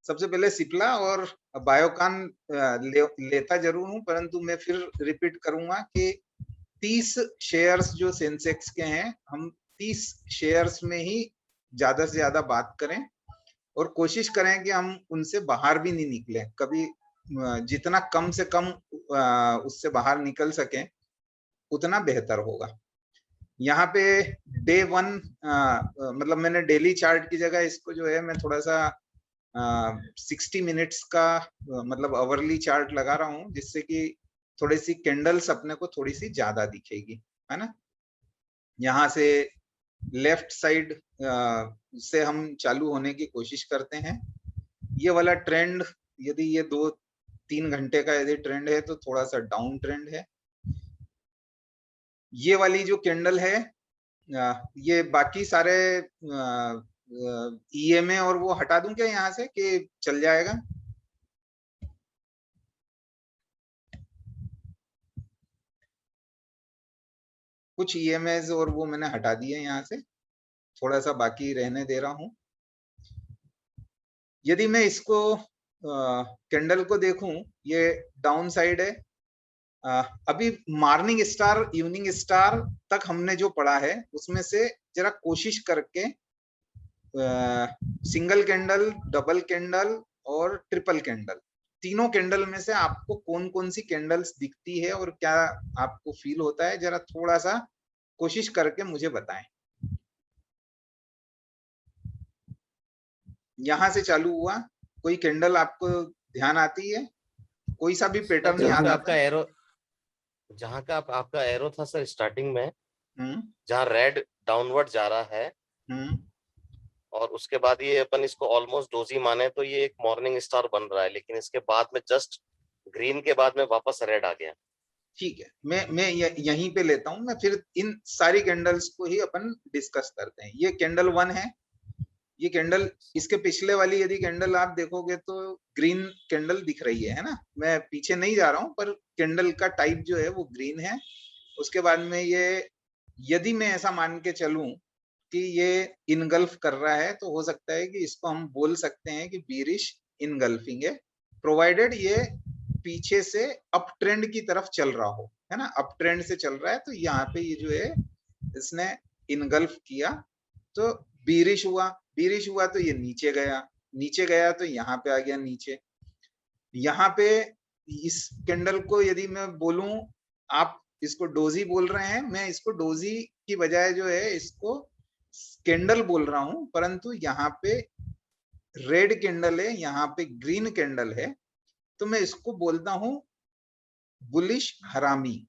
सबसे पहले सिप्ला और बायोकान लेता जरूर हूं, परंतु मैं फिर रिपीट करूंगा कि 30 शेयर्स जो सेंसेक्स के हैं, हम 30 शेयर्स में ही ज्यादा से ज्यादा बात करें और कोशिश करें कि हम उनसे बाहर भी नहीं निकले कभी। जितना कम से कम उससे बाहर निकल सकें उतना बेहतर होगा। यहाँ पे डे 1 मतलब मैंने डेली चार्ट की जगह इसको जो है मैं थोड़ा सा 60 मिनट्स का मतलब आवरली चार्ट लगा रहा हूँ, जिससे कि थोड़ी सी कैंडल्स अपने को थोड़ी सी ज्यादा दिखेगी, है ना। यहाँ से लेफ्ट साइड से हम चालू होने की कोशिश करते हैं। ये वाला ट्रेंड यदि ये 2-3 घंटे का यदि ट्रेंड है तो थोड़ा सा डाउन ट्रेंड है। ये वाली जो कैंडल है ये बाकी सारे ईएमए और वो हटा दूं क्या यहाँ से कि चल जाएगा? कुछ ईएमएस और वो मैंने हटा दिए यहाँ से, थोड़ा सा बाकी रहने दे रहा हूं। यदि मैं इसको कैंडल को देखूं, ये डाउन साइड है। अभी मॉर्निंग स्टार इवनिंग स्टार तक हमने जो पढ़ा है उसमें से जरा कोशिश करके सिंगल कैंडल, डबल कैंडल और ट्रिपल कैंडल, तीनों कैंडल में से आपको कौन कौन सी कैंडल्स दिखती है और क्या आपको फील होता है, जरा थोड़ा सा कोशिश करके मुझे बताएं। यहां से चालू हुआ, कोई कैंडल आपको ध्यान आती है? कोई सा भी पैटर्न याद आता आपका एरो, जहाँ का आपका एरो था सर स्टार्टिंग में, है? जहाँ रेड डाउनवर्ड जा रहा है और उसके बाद ये अपन इसको ऑलमोस्ट डोजी माने तो ये एक मॉर्निंग स्टार बन रहा है, लेकिन इसके बाद में जस्ट ग्रीन के बाद में वापस रेड आ गया। ठीक है, मैं यहीं पे लेता हूं, मैं फिर इन सारी कैंडल्स को ही अपन डिस्कस करते हैं। ये कैंडल 1 है, ये कैंडल, इसके पिछले वाली यदि कैंडल आप देखोगे तो ग्रीन कैंडल दिख रही है ना। मैं पीछे नहीं जा रहा हूं, पर कैंडल का टाइप जो है वो ग्रीन है। उसके बाद में ये, यदि मैं ऐसा मान के चलूं कि ये इनगल्फ कर रहा है तो हो सकता है कि इसको हम बोल सकते हैं कि बीरिश इनगल्फिंग है, प्रोवाइडेड ये पीछे से अप ट्रेंड की तरफ चल रहा हो, है ना। अप ट्रेंड से चल रहा है तो यहाँ पे ये जो है इसने इनगल्फ किया तो बीरिश हुआ। बीरिश हुआ तो ये नीचे गया, नीचे गया तो यहाँ पे आ गया नीचे। यहाँ पे इस कैंडल को यदि मैं बोलूं, आप इसको डोजी बोल रहे हैं, मैं इसको डोजी की बजाय जो है इसको कैंडल बोल रहा हूं, परंतु यहाँ पे रेड कैंडल है, यहाँ पे ग्रीन कैंडल है, तो मैं इसको बोलता हूं बुलिश हरामी।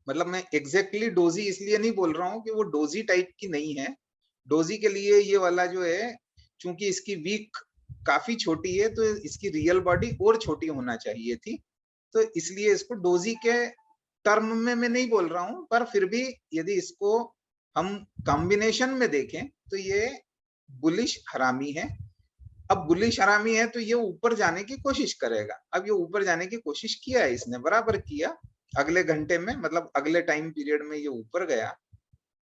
मतलब मैं एग्जैक्टली डोजी इसलिए नहीं बोल रहा हूं कि वो डोजी टाइप की नहीं है। डोजी के लिए ये वाला जो है, चूंकि इसकी वीक काफी छोटी है तो इसकी रियल बॉडी और छोटी होना चाहिए थी, तो इसलिए इसको डोजी के टर्म में मैं नहीं बोल रहा हूं। पर फिर भी यदि इसको हम कॉम्बिनेशन में देखें तो ये बुलिश हरामी है। अब बुलिश हरामी है तो ये ऊपर जाने की कोशिश करेगा। अब ये ऊपर जाने की कोशिश किया है इसने, बराबर किया। अगले घंटे में, मतलब अगले टाइम पीरियड में ये ऊपर गया,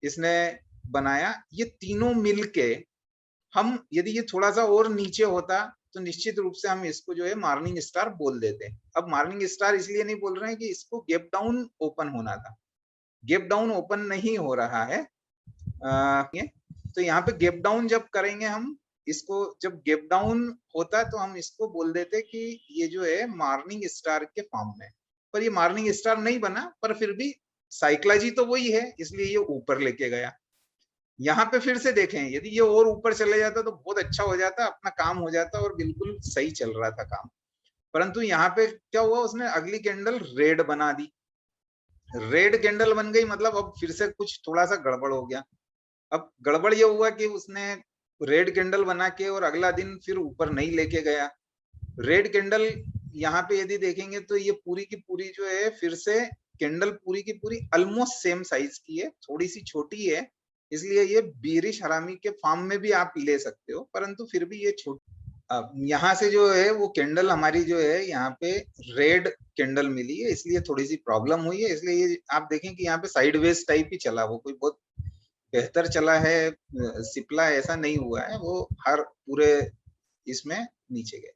इसने बनाया। ये तीनों मिलके हम, यदि ये थोड़ा सा और नीचे होता तो निश्चित रूप से हम इसको जो है मॉर्निंग स्टार बोल देते। अब मॉर्निंग स्टार इसलिए नहीं बोल रहे हैं कि इसको गैप डाउन ओपन होना था, गैप डाउन ओपन नहीं हो रहा है। तो यहाँ पे गैप डाउन जब करेंगे हम इसको, जब गैप डाउन होता तो हम इसको बोल देते कि ये जो है मॉर्निंग स्टार के फॉर्म में, पर ये मॉर्निंग स्टार नहीं बना, पर फिर भी साइकोलॉजी तो वही है, इसलिए ये ऊपर लेके गया। यहाँ पे फिर से देखें, यदि ये और ऊपर चले जाता तो बहुत अच्छा हो जाता, अपना काम हो जाता और बिल्कुल सही चल रहा था काम। परंतु यहाँ पे क्या हुआ, उसने अगली कैंडल रेड बना दी। रेड कैंडल बन गई, मतलब अब फिर से कुछ थोड़ा सा गड़बड़ हो गया। अब गड़बड़ ये हुआ कि उसने रेड कैंडल बना के और अगला दिन फिर ऊपर नहीं लेके गया। रेड कैंडल यहाँ पे यदि देखेंगे तो ये पूरी की पूरी जो है, फिर से कैंडल पूरी की पूरी ऑलमोस्ट सेम साइज की है, थोड़ी सी छोटी है, इसलिए ये बीरिश हरामी के फॉर्म में भी आप ले सकते हो, परंतु फिर भी ये छोटी। अब यहाँ से जो है वो कैंडल हमारी जो है यहाँ पे रेड कैंडल मिली है, इसलिए थोड़ी सी प्रॉब्लम हुई है। इसलिए ये आप देखें कि यहाँ पे साइडवेज टाइप ही चला, वो कोई बहुत बेहतर चला है, सिपला ऐसा नहीं हुआ है, वो हर पूरे इसमें नीचे गए।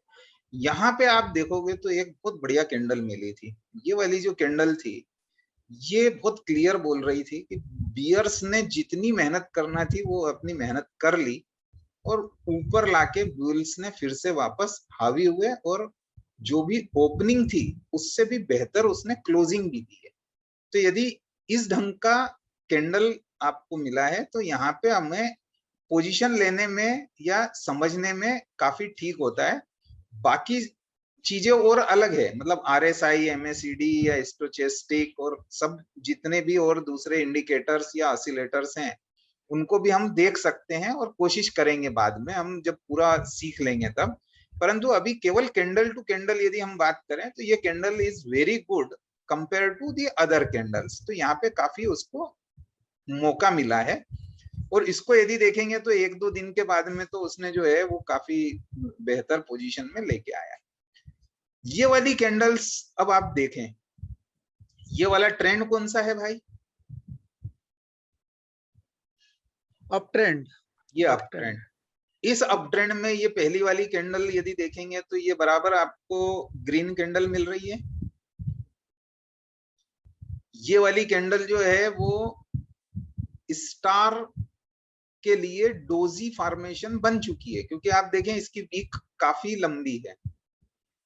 यहाँ पे आप देखोगे तो एक बहुत बढ़िया कैंडल मिली थी। ये वाली जो कैंडल थी ये बहुत क्लियर बोल रही थी कि बियर्स ने जितनी मेहनत करना थी वो अपनी मेहनत कर ली और ऊपर लाके बुल्स ने फिर से वापस हावी हुए और जो भी ओपनिंग थी उससे भी बेहतर उसने क्लोजिंग भी दी है। तो यदि इस ढंग का कैंडल आपको मिला है तो यहाँ पे हमें पोजीशन लेने में या समझने में काफी ठीक होता है। बाकी चीजें और अलग है, मतलब RSI, MACD या स्टोचेस्टिक और सब जितने भी और दूसरे इंडिकेटर्स या ऑसिलेटर्स हैं उनको भी हम देख सकते हैं और कोशिश करेंगे बाद में, हम जब पूरा सीख लेंगे तब। परंतु अभी केवल कैंडल टू कैंडल यदि हम बात करें तो ये candle is very good compare to the other candles. तो यहाँ पे काफी उसको मौका मिला है और इसको यदि देखेंगे तो 1-2 दिन के बाद में तो उसने जो है वो काफी बेहतर पोजीशन में लेके आया। ये वाली कैंडल्स अब आप देखें, ये वाला ट्रेंड कौन सा है भाई? Up trend. ये अप ट्रेंड। इस अप ट्रेंड में ये पहली वाली कैंडल यदि देखेंगे तो ये बराबर आपको ग्रीन कैंडल मिल रही है। ये वाली कैंडल जो है वो स्टार के लिए डोजी फॉर्मेशन बन चुकी है, क्योंकि आप देखें इसकी वीक काफी लंबी है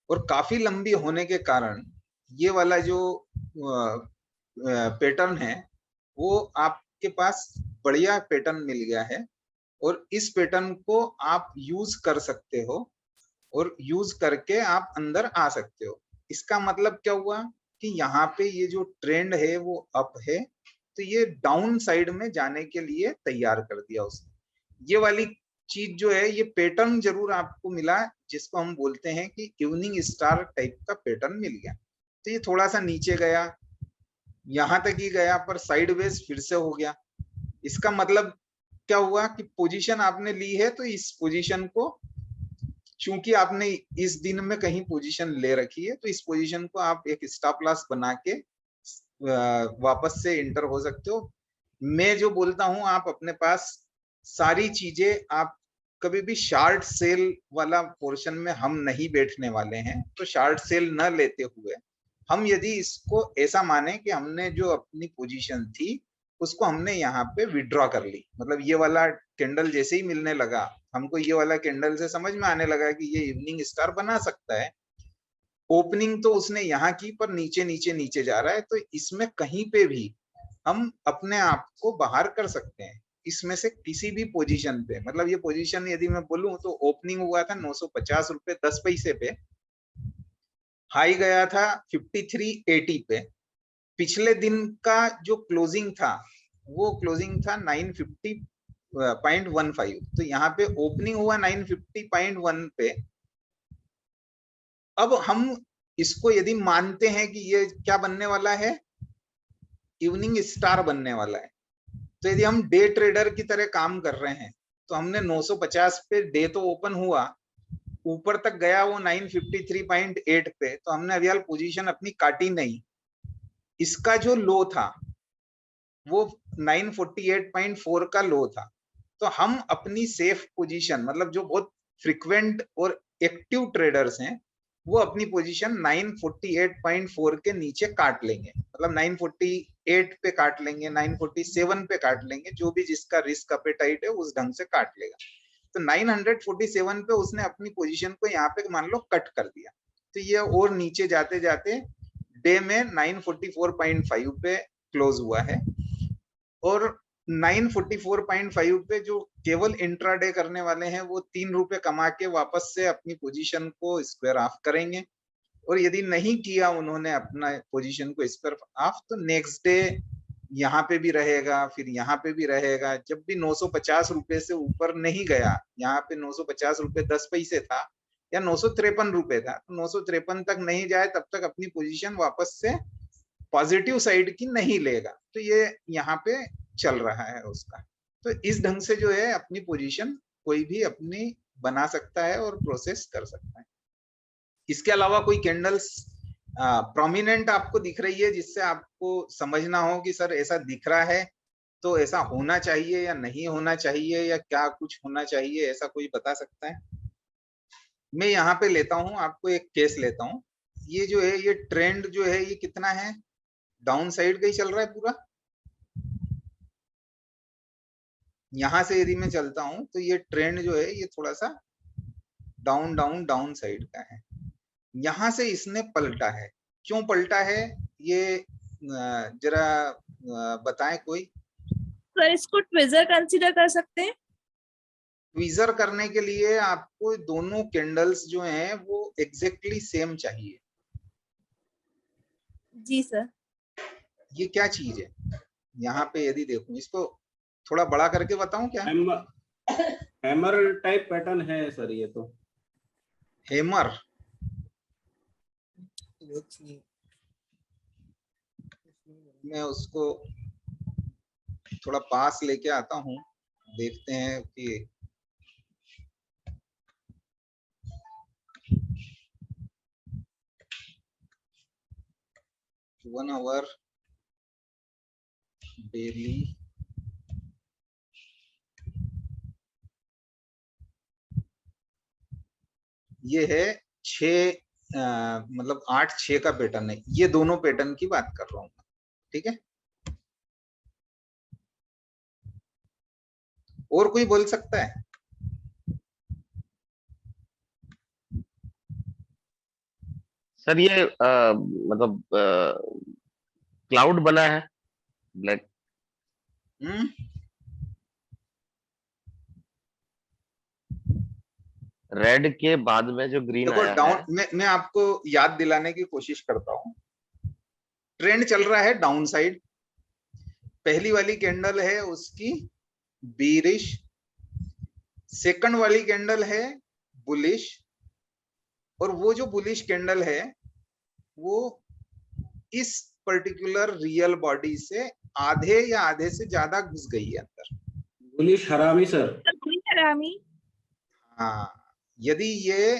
और काफी लंबी होने के कारण ये वाला जो पैटर्न है वो आपके पास बढ़िया पैटर्न मिल गया है और इस पैटर्न को आप यूज कर सकते हो और यूज करके आप अंदर आ सकते हो। इसका मतलब क्या हुआ कि यहाँ पे ये जो ट्रेंड है वो अप है, तो ये डाउन साइड में जाने के लिए तैयार कर दिया उसने। ये वाली चीज जो है ये पैटर्न जरूर आपको मिला जिसको हम बोलते हैं कि इवनिंग स्टार टाइप का पैटर्न मिल गया। तो ये थोड़ा सा नीचे गया, यहां तक ही गया पर साइडवेज फिर से हो गया। इसका मतलब क्या हुआ कि पोजीशन आपने ली है तो इस पोजीशन को, चूंकि आपने इस दिन में कहीं पोजीशन ले रखी है तो इस पोजीशन को आप एक स्टॉप लॉस बना के वापस से एंटर हो सकते हो। मैं जो बोलता हूं आप अपने पास सारी चीजें, आप कभी भी शॉर्ट सेल वाला पोर्शन में हम नहीं बैठने वाले हैं। तो शॉर्ट सेल न लेते हुए हम यदि इसको ऐसा माने कि हमने जो अपनी पोजीशन थी उसको हमने यहाँ पे विड्रॉ कर ली, मतलब ये वाला कैंडल जैसे ही मिलने लगा हमको, ये वाला कैंडल से समझ में आने लगा कि ये इवनिंग स्टार बना सकता है। ओपनिंग तो उसने यहाँ की पर नीचे नीचे नीचे जा रहा है, तो इसमें कहीं पे भी हम अपने आप को बाहर कर सकते हैं इसमें से किसी भी पोजीशन पे। मतलब ये पोजीशन यदि मैं बोलूं तो ओपनिंग हुआ था 950 रुपए 10 पैसे पे, हाई गया था 53.80 पे। पिछले दिन का जो क्लोजिंग था वो क्लोजिंग था 950.15। तो यहाँ पे ओपनिंग हुआ 950.1 पे। अब हम इसको यदि मानते हैं कि ये क्या बनने वाला है, इवनिंग स्टार बनने वाला है, तो यदि हम डे ट्रेडर की तरह काम कर रहे हैं तो हमने 950 पे डे तो ओपन हुआ, ऊपर तक गया वो 953.8 पे, तो हमने अभी पोजीशन अपनी काटी नहीं। इसका जो लो था वो 948.4 का लो था, तो हम अपनी सेफ पोजीशन, मतलब जो बहुत फ्रिक्वेंट और एक्टिव ट्रेडर्स हैं वो अपनी पोजीशन 948.4 के नीचे काट लेंगे, मतलब 948 पे काट लेंगे, 947 पे काट लेंगे, जो भी जिसका रिस्क अपेटाइट है उस ढंग से काट लेगा। तो 947 पे उसने अपनी पोजीशन को यहाँ पे मान लो कट कर दिया, तो ये और नीचे जाते जाते डे में 944.5 पे क्लोज हुआ है और 944.5 पे जो केवल इंट्राडे करने वाले हैं वो 3 रुपए कमा के वापस से अपनी पोजीशन को स्क्वायर ऑफ करेंगे। और यदि नहीं किया उन्होंने अपना पोजीशन को स्क्वायर ऑफ तो नेक्स्ट डे यहाँ पे भी रहेगा, फिर यहाँ पे भी रहेगा। जब भी 950 रुपए से ऊपर नहीं गया, यहाँ पे 950 रुपए 10 पैसे था या 953 रुपए था, तो 953 तक नहीं जाए तब तक अपनी पोजीशन वापस से पॉजिटिव साइड की नहीं लेगा। तो ये यहाँ पे चल रहा है उसका। तो इस ढंग से जो है अपनी पोजीशन कोई भी अपनी बना सकता है और प्रोसेस कर सकता है। इसके अलावा कोई कैंडल्स प्रोमिनेंट आपको दिख रही है जिससे आपको समझना हो कि सर ऐसा दिख रहा है तो ऐसा होना चाहिए या नहीं होना चाहिए या क्या कुछ होना चाहिए, ऐसा कोई बता सकता है? मैं यहाँ पे लेता हूँ, आपको एक केस लेता हूँ। ये जो है ये ट्रेंड जो है ये कितना है, डाउन साइड का ही चल रहा है पूरा। यहां से यदि मैं चलता हूं तो ये ट्रेंड जो है ये थोड़ा सा डाउन डाउन डाउन साइड का है। यहां से इसने पलटा है, क्यों पलटा है ये जरा बताएं कोई। सर इसको ट्विजर कंसीडर कर सकते हैं? ट्विजर करने के लिए आपको दोनों कैंडल्स जो हैं वो एग्जैक्टली सेम चाहिए। जी सर। ये क्या चीज है? यहाँ पे यदि देखूं, इसको थोड़ा बड़ा करके बताऊं क्या? हैमर टाइप पैटर्न है सर ये तो। हैमर? मैं उसको थोड़ा पास लेके आता हूँ, देखते हैं कि 1 आवर डेली ये है 6 मतलब 8-6 का पैटर्न है। ये दोनों पैटर्न की बात कर रहा हूँ, ठीक है। और कोई बोल सकता है? सर ये मतलब क्लाउड बना है ब्लैक। रेड के बाद में जो ग्रीन देखो आया डाउन, है। मैं आपको याद दिलाने की कोशिश करता हूँ। ट्रेंड चल रहा है डाउन साइड। पहली वाली कैंडल है उसकी बीरिश, सेकंड वाली कैंडल है बुलिश, और वो जो बुलिश कैंडल है वो इस पर्टिकुलर रियल बॉडी से आधे या आधे से ज्यादा घुस गई है अंदर। बुलिश हरामी सर। हरामी। हाँ, यदि ये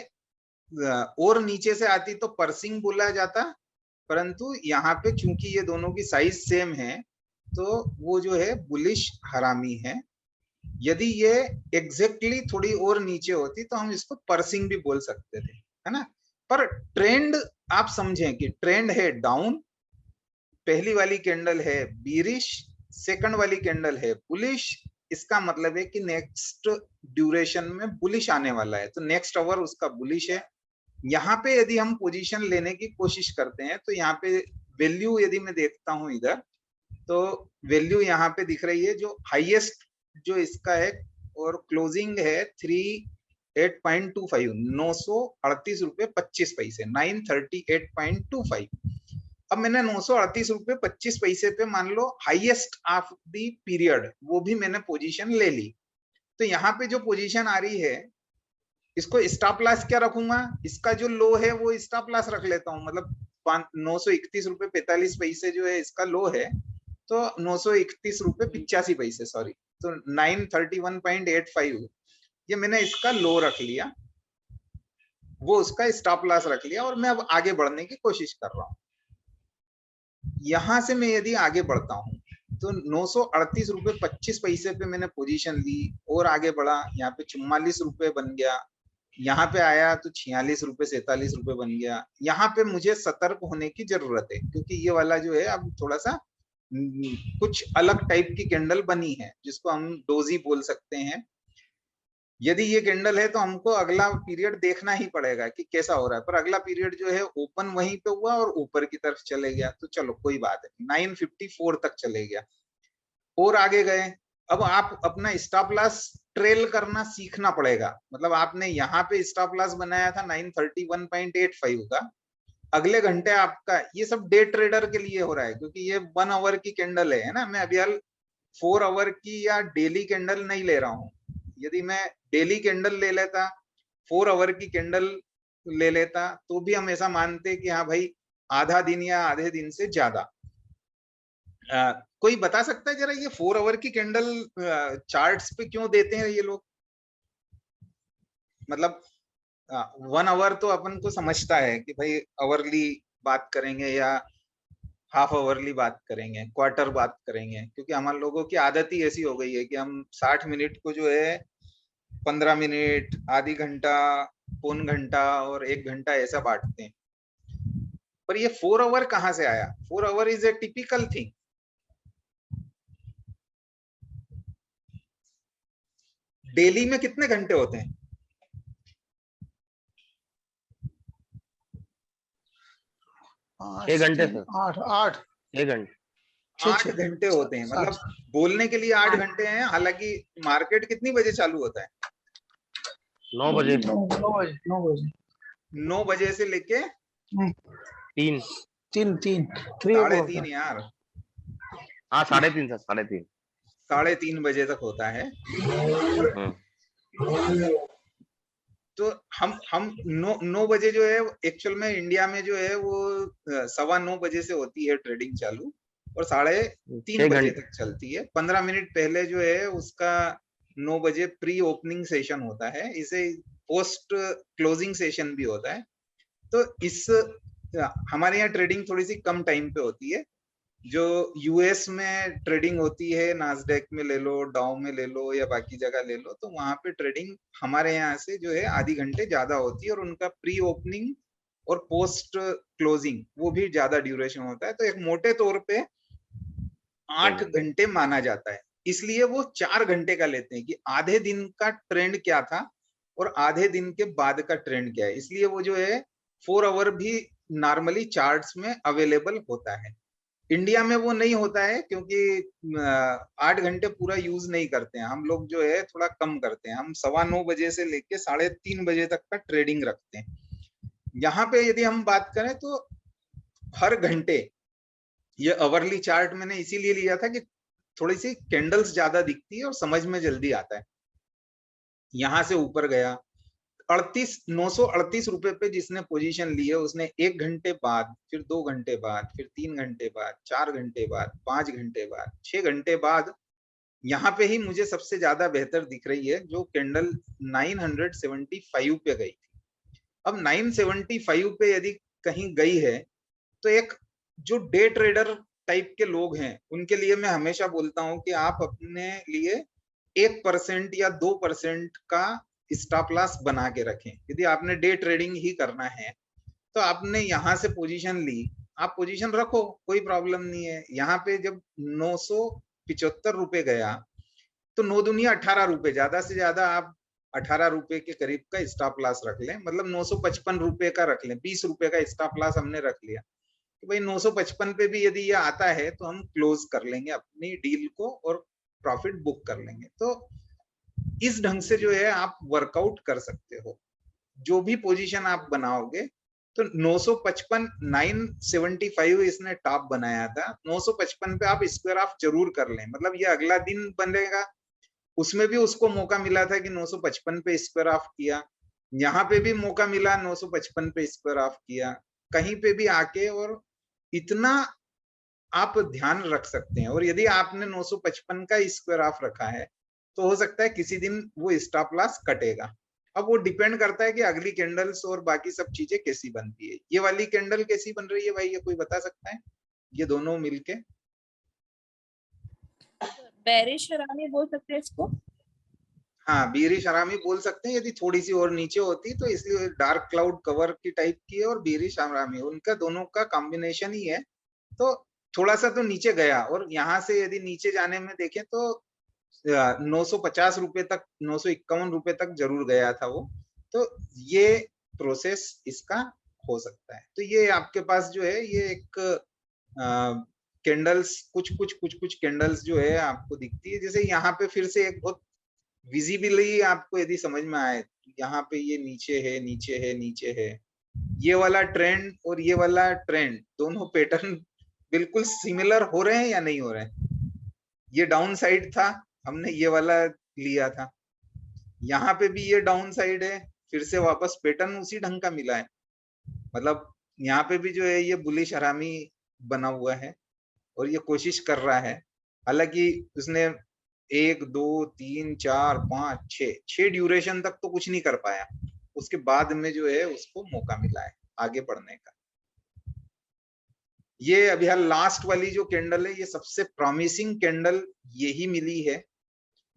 और नीचे से आती तो पर्सिंग बोला जाता, परंतु यहाँ पे चूंकि ये दोनों की साइज सेम है तो वो जो है बुलिश हरामी है। यदि ये एग्जैक्टली थोड़ी और नीचे होती तो हम इसको पर्सिंग भी बोल सकते थे, है ना। पर ट्रेंड आप समझें कि ट्रेंड है डाउन, पहली वाली कैंडल है बीरिश, सेकंड वाली कैंडल है बुलिश। इसका मतलब है कि नेक्स्ट ड्यूरेशन में बुलिश आने वाला है, तो नेक्स्ट आवर उसका बुलिश है। यहाँ पे यदि हम पोजीशन लेने की कोशिश करते हैं तो यहाँ पे वैल्यू यदि मैं देखता हूं इधर, तो वैल्यू यहाँ पे दिख रही है जो हाईएस्ट जो इसका है, और क्लोजिंग है 38.25, 938 रुपए 25 पैसे, 938.25। अब मैंने 938 रुपए 25 पैसे पे मान लो हाईएस्ट ऑफ द पीरियड वो भी मैंने पोजीशन ले ली। तो यहाँ पे जो पोजीशन आ रही है इसको स्टॉप लॉस क्या रखूंगा? इसका जो लो है वो स्टॉप लॉस रख लेता हूँ, मतलब 931 रुपए 45 पैसे जो है इसका लो है, तो 931 रुपए 85 पैसे, सॉरी, तो 931.85 ये मैंने इसका लो रख लिया, वो उसका स्टॉप लॉस रख लिया, और मैं अब आगे बढ़ने की कोशिश कर रहा हूँ। यहां से मैं यदि आगे बढ़ता हूं तो 938 रुपए 25 पैसे पे मैंने पोजीशन ली और आगे बढ़ा, यहाँ पे 44 रुपए बन गया, यहाँ पे आया तो 46 रुपए 47 रुपए बन गया। यहाँ पे मुझे सतर्क होने की जरूरत है क्योंकि ये वाला जो है अब थोड़ा सा कुछ अलग टाइप की कैंडल बनी है जिसको हम डोजी बोल सकते हैं। यदि ये कैंडल है तो हमको अगला पीरियड देखना ही पड़ेगा कि कैसा हो रहा है, पर अगला पीरियड जो है ओपन वहीं पे हुआ और ऊपर की तरफ चले गया, तो चलो कोई बात है, 954 तक चले गया और आगे गए। अब आप अपना स्टॉप लॉस ट्रेल करना सीखना पड़ेगा, मतलब आपने यहाँ पे स्टॉप लॉस बनाया था 931.85 का, अगले घंटे आपका, ये सब डे ट्रेडर के लिए हो रहा है क्योंकि ये 1 आवर की कैंडल है ना, मैं अभी हाल 4 आवर की या डेली कैंडल नहीं ले रहा हूँ। यदि मैं डेली कैंडल ले लेता, 4 आवर की कैंडल ले लेता, तो भी हम ऐसा मानते कि हाँ भाई आधा दिन या आधे दिन से ज्यादा। कोई बता सकता है जरा ये 4 आवर की कैंडल चार्ट्स पे क्यों देते हैं ये लोग? मतलब 1 आवर तो अपन को समझता है कि भाई आवरली बात करेंगे या हाफ आवरली बात करेंगे, क्वार्टर बात करेंगे, क्योंकि हमारे लोगों की आदत ही ऐसी हो गई है कि हम 60 मिनट को जो है 15 मिनट, आधी घंटा, पौन घंटा और 1 घंटा ऐसा बांटते हैं। पर ये 4 आवर कहां से आया? 4 our is a typical thing. Daily में कितने घंटे होते हैं? 6 घंटे सर। 8 6 घंटे। 8 घंटे होते हैं, मतलब बोलने के लिए 8 घंटे हैं, हालांकि मार्केट कितनी बजे चालू होता है? 9 बजे। 9 बजे। 9 बजे से लेके 3 3 3 3:30 यार, हाँ 3:30 सर 3:30 3:30 बजे तक होता है। तो हम 9 बजे जो है एक्चुअल में इंडिया में जो है वो 9:15 बजे से होती है ट्रेडिंग चालू और 3:30 बजे तक चलती है। 15 मिनट पहले जो है उसका 9 बजे प्री ओपनिंग सेशन होता है, इसे पोस्ट क्लोजिंग सेशन भी होता है। तो इस हमारे यहाँ ट्रेडिंग थोड़ी सी कम टाइम पे होती है। जो यूएस में ट्रेडिंग होती है, नास्डैक में ले लो, डाउ में ले लो या बाकी जगह ले लो, तो वहां पे ट्रेडिंग हमारे यहाँ से जो है आधी घंटे ज्यादा होती है और उनका प्री ओपनिंग और पोस्ट क्लोजिंग वो भी ज्यादा ड्यूरेशन होता है। तो एक मोटे तौर पे 8 घंटे माना जाता है, इसलिए वो 4 घंटे का लेते हैं कि आधे दिन का ट्रेंड क्या था और आधे दिन के बाद का ट्रेंड क्या है। इसलिए वो जो है 4 आवर भी नॉर्मली चार्ट्स में अवेलेबल होता है। इंडिया में वो नहीं होता है क्योंकि 8 घंटे पूरा यूज नहीं करते हैं हम लोग, जो है थोड़ा कम करते हैं। हम 9:15 बजे से लेके 3:30 बजे तक का ट्रेडिंग रखते हैं। यहाँ पे यदि हम बात करें तो हर घंटे, ये आवरली चार्ट मैंने इसीलिए लिया था कि थोड़ी सी कैंडल्स ज्यादा दिखती है और समझ में जल्दी आता है। यहां से ऊपर गया 938 रुपए पे जिसने पोजीशन ली है उसने 1 घंटे बाद, फिर 2 घंटे बाद, फिर 3 घंटे बाद, 4 घंटे बाद, 5 घंटे बाद, 6 घंटे बाद यहाँ पे ही मुझे सबसे ज्यादा बेहतर दिख रही है जो कैंडल 975 पे गई थी। अब 975 पे यदि कहीं गई है तो एक जो डे ट्रेडर टाइप के लोग हैं उनके लिए मैं हमेशा बोलता हूं कि आप अपने लिए 1% या 2% का स्टॉप लॉस बना के रखें। यदि आपने डे ट्रेडिंग ही करना है तो आपने यहाँ से पोजीशन ली, आप पोजीशन रखो, कोई प्रॉब्लम नहीं है। यहाँ पे जब 975 रुपए गया तो 9 दुनिया 18 रुपए, ज्यादा से ज्यादा आप 18 रुपए के करीब का स्टॉप लॉस रख लें, मतलब 955 रुपए का रख लें। 20 रुपए का स्टॉप लॉस हमने रख लिया कि भाई 955 पे भी यदि ये आता है तो हम क्लोज कर लेंगे अपनी डील को और प्रॉफिट बुक कर लेंगे। तो इस ढंग से जो है आप वर्कआउट कर सकते हो। जो भी पोजीशन आप बनाओगे तो 955 975 इसने टॉप बनाया था, 955 पे आप स्क्वायर ऑफ जरूर कर लें। मतलब ये अगला दिन बनेगा, उसमें भी उसको मौका मिला था कि 955 पे स्क्वायर ऑफ किया, यहाँ पे भी मौका मिला 955 पे स्क्वायर ऑफ किया, कहीं पे भी आके, और इतना आप ध्यान रख सकते हैं। और यदि आपने 955 का स्क्वायर ऑफ रखा है तो हो सकता है किसी दिन वो स्टॉप लॉस कटेगा। अब वो डिपेंड करता है कि अगली कैंडल्स और बाकी सब चीजें कैसी बनती है। ये वाली कैंडल कैसी बन रही है भाई, ये कोई बता सकता है? ये दोनों मिलके बेरिश हरामी बोल सकते हैं इसको। हाँ, बीरिश हरामी बोल सकते हैं। यदि थोड़ी सी और नीचे होती तो, इसलिए डार्क क्लाउड कवर की टाइप की है और बीरिश हरामी, उनका दोनों का कॉम्बिनेशन ही है। तो थोड़ा सा तो नीचे गया और यहाँ से यदि नीचे जाने में देखें तो 950 रुपए तक, 951 रुपए तक जरूर गया था वो। तो ये प्रोसेस इसका हो सकता है। तो ये आपके पास जो है ये एक कैंडल्स, कुछ कैंडल्स जो है आपको दिखती है। जैसे यहाँ पे फिर से एक बहुत विजिबली आपको यदि समझ में आए, यहाँ पे ये नीचे है, नीचे है, नीचे है, ये वाला ट्रेंड और ये वाला ट्रेंड, दोनों पैटर्न बिल्कुल सिमिलर हो रहे हैं या नहीं हो रहे हैं? ये डाउन साइड था, हमने ये वाला लिया था, यहाँ पे भी ये डाउन साइड है, फिर से वापस पैटर्न उसी ढंग का मिला है। मतलब यहाँ पे भी जो है ये बुलिश हरामी बना हुआ है और ये कोशिश कर रहा है। हालांकि उसने 1 2 3 4 5 6 ड्यूरेशन तक तो कुछ नहीं कर पाया, उसके बाद में जो है उसको मौका मिला है आगे बढ़ने का। ये अभी हाल लास्ट वाली जो कैंडल है ये सबसे प्रॉमिसिंग कैंडल यही मिली है।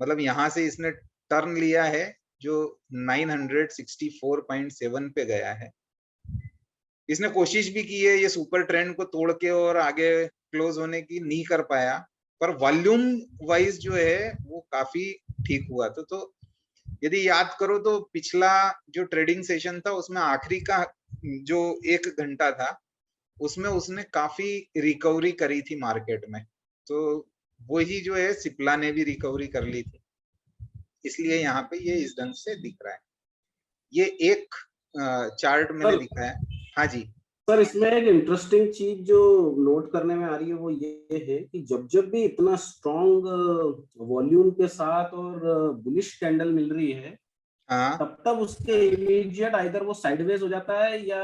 मतलब यहाँ से इसने टर्न लिया है जो 964.7 पे गया है। इसने कोशिश भी की है ये सुपर ट्रेंड को तोड़ के और आगे क्लोज होने की, नहीं कर पाया, पर वॉल्यूम वाइज जो है वो काफी ठीक हुआ। तो यदि याद करो तो पिछला जो ट्रेडिंग सेशन था उसमें आखिरी का जो 1 घंटा था उसमें उसने काफी रिकवरी करी थी मार्केट में। तो वही जो है सिप्ला ने भी रिकवरी कर ली थी, इसलिए यहाँ पे ये इस ढंग से दिख रहा है। ये एक चार्ट मैंने सर, दिखाया। हाँ जी। सर इसमें एक इंटरेस्टिंग चीज जो नोट करने में आ रही है वो ये है कि जब जब भी इतना स्ट्रॉन्ग वॉल्यूम के साथ और बुलिश कैंडल मिल रही है, हाँ तब तब उसके इमीडिएट आइदर वो साइडवेज हो जाता है या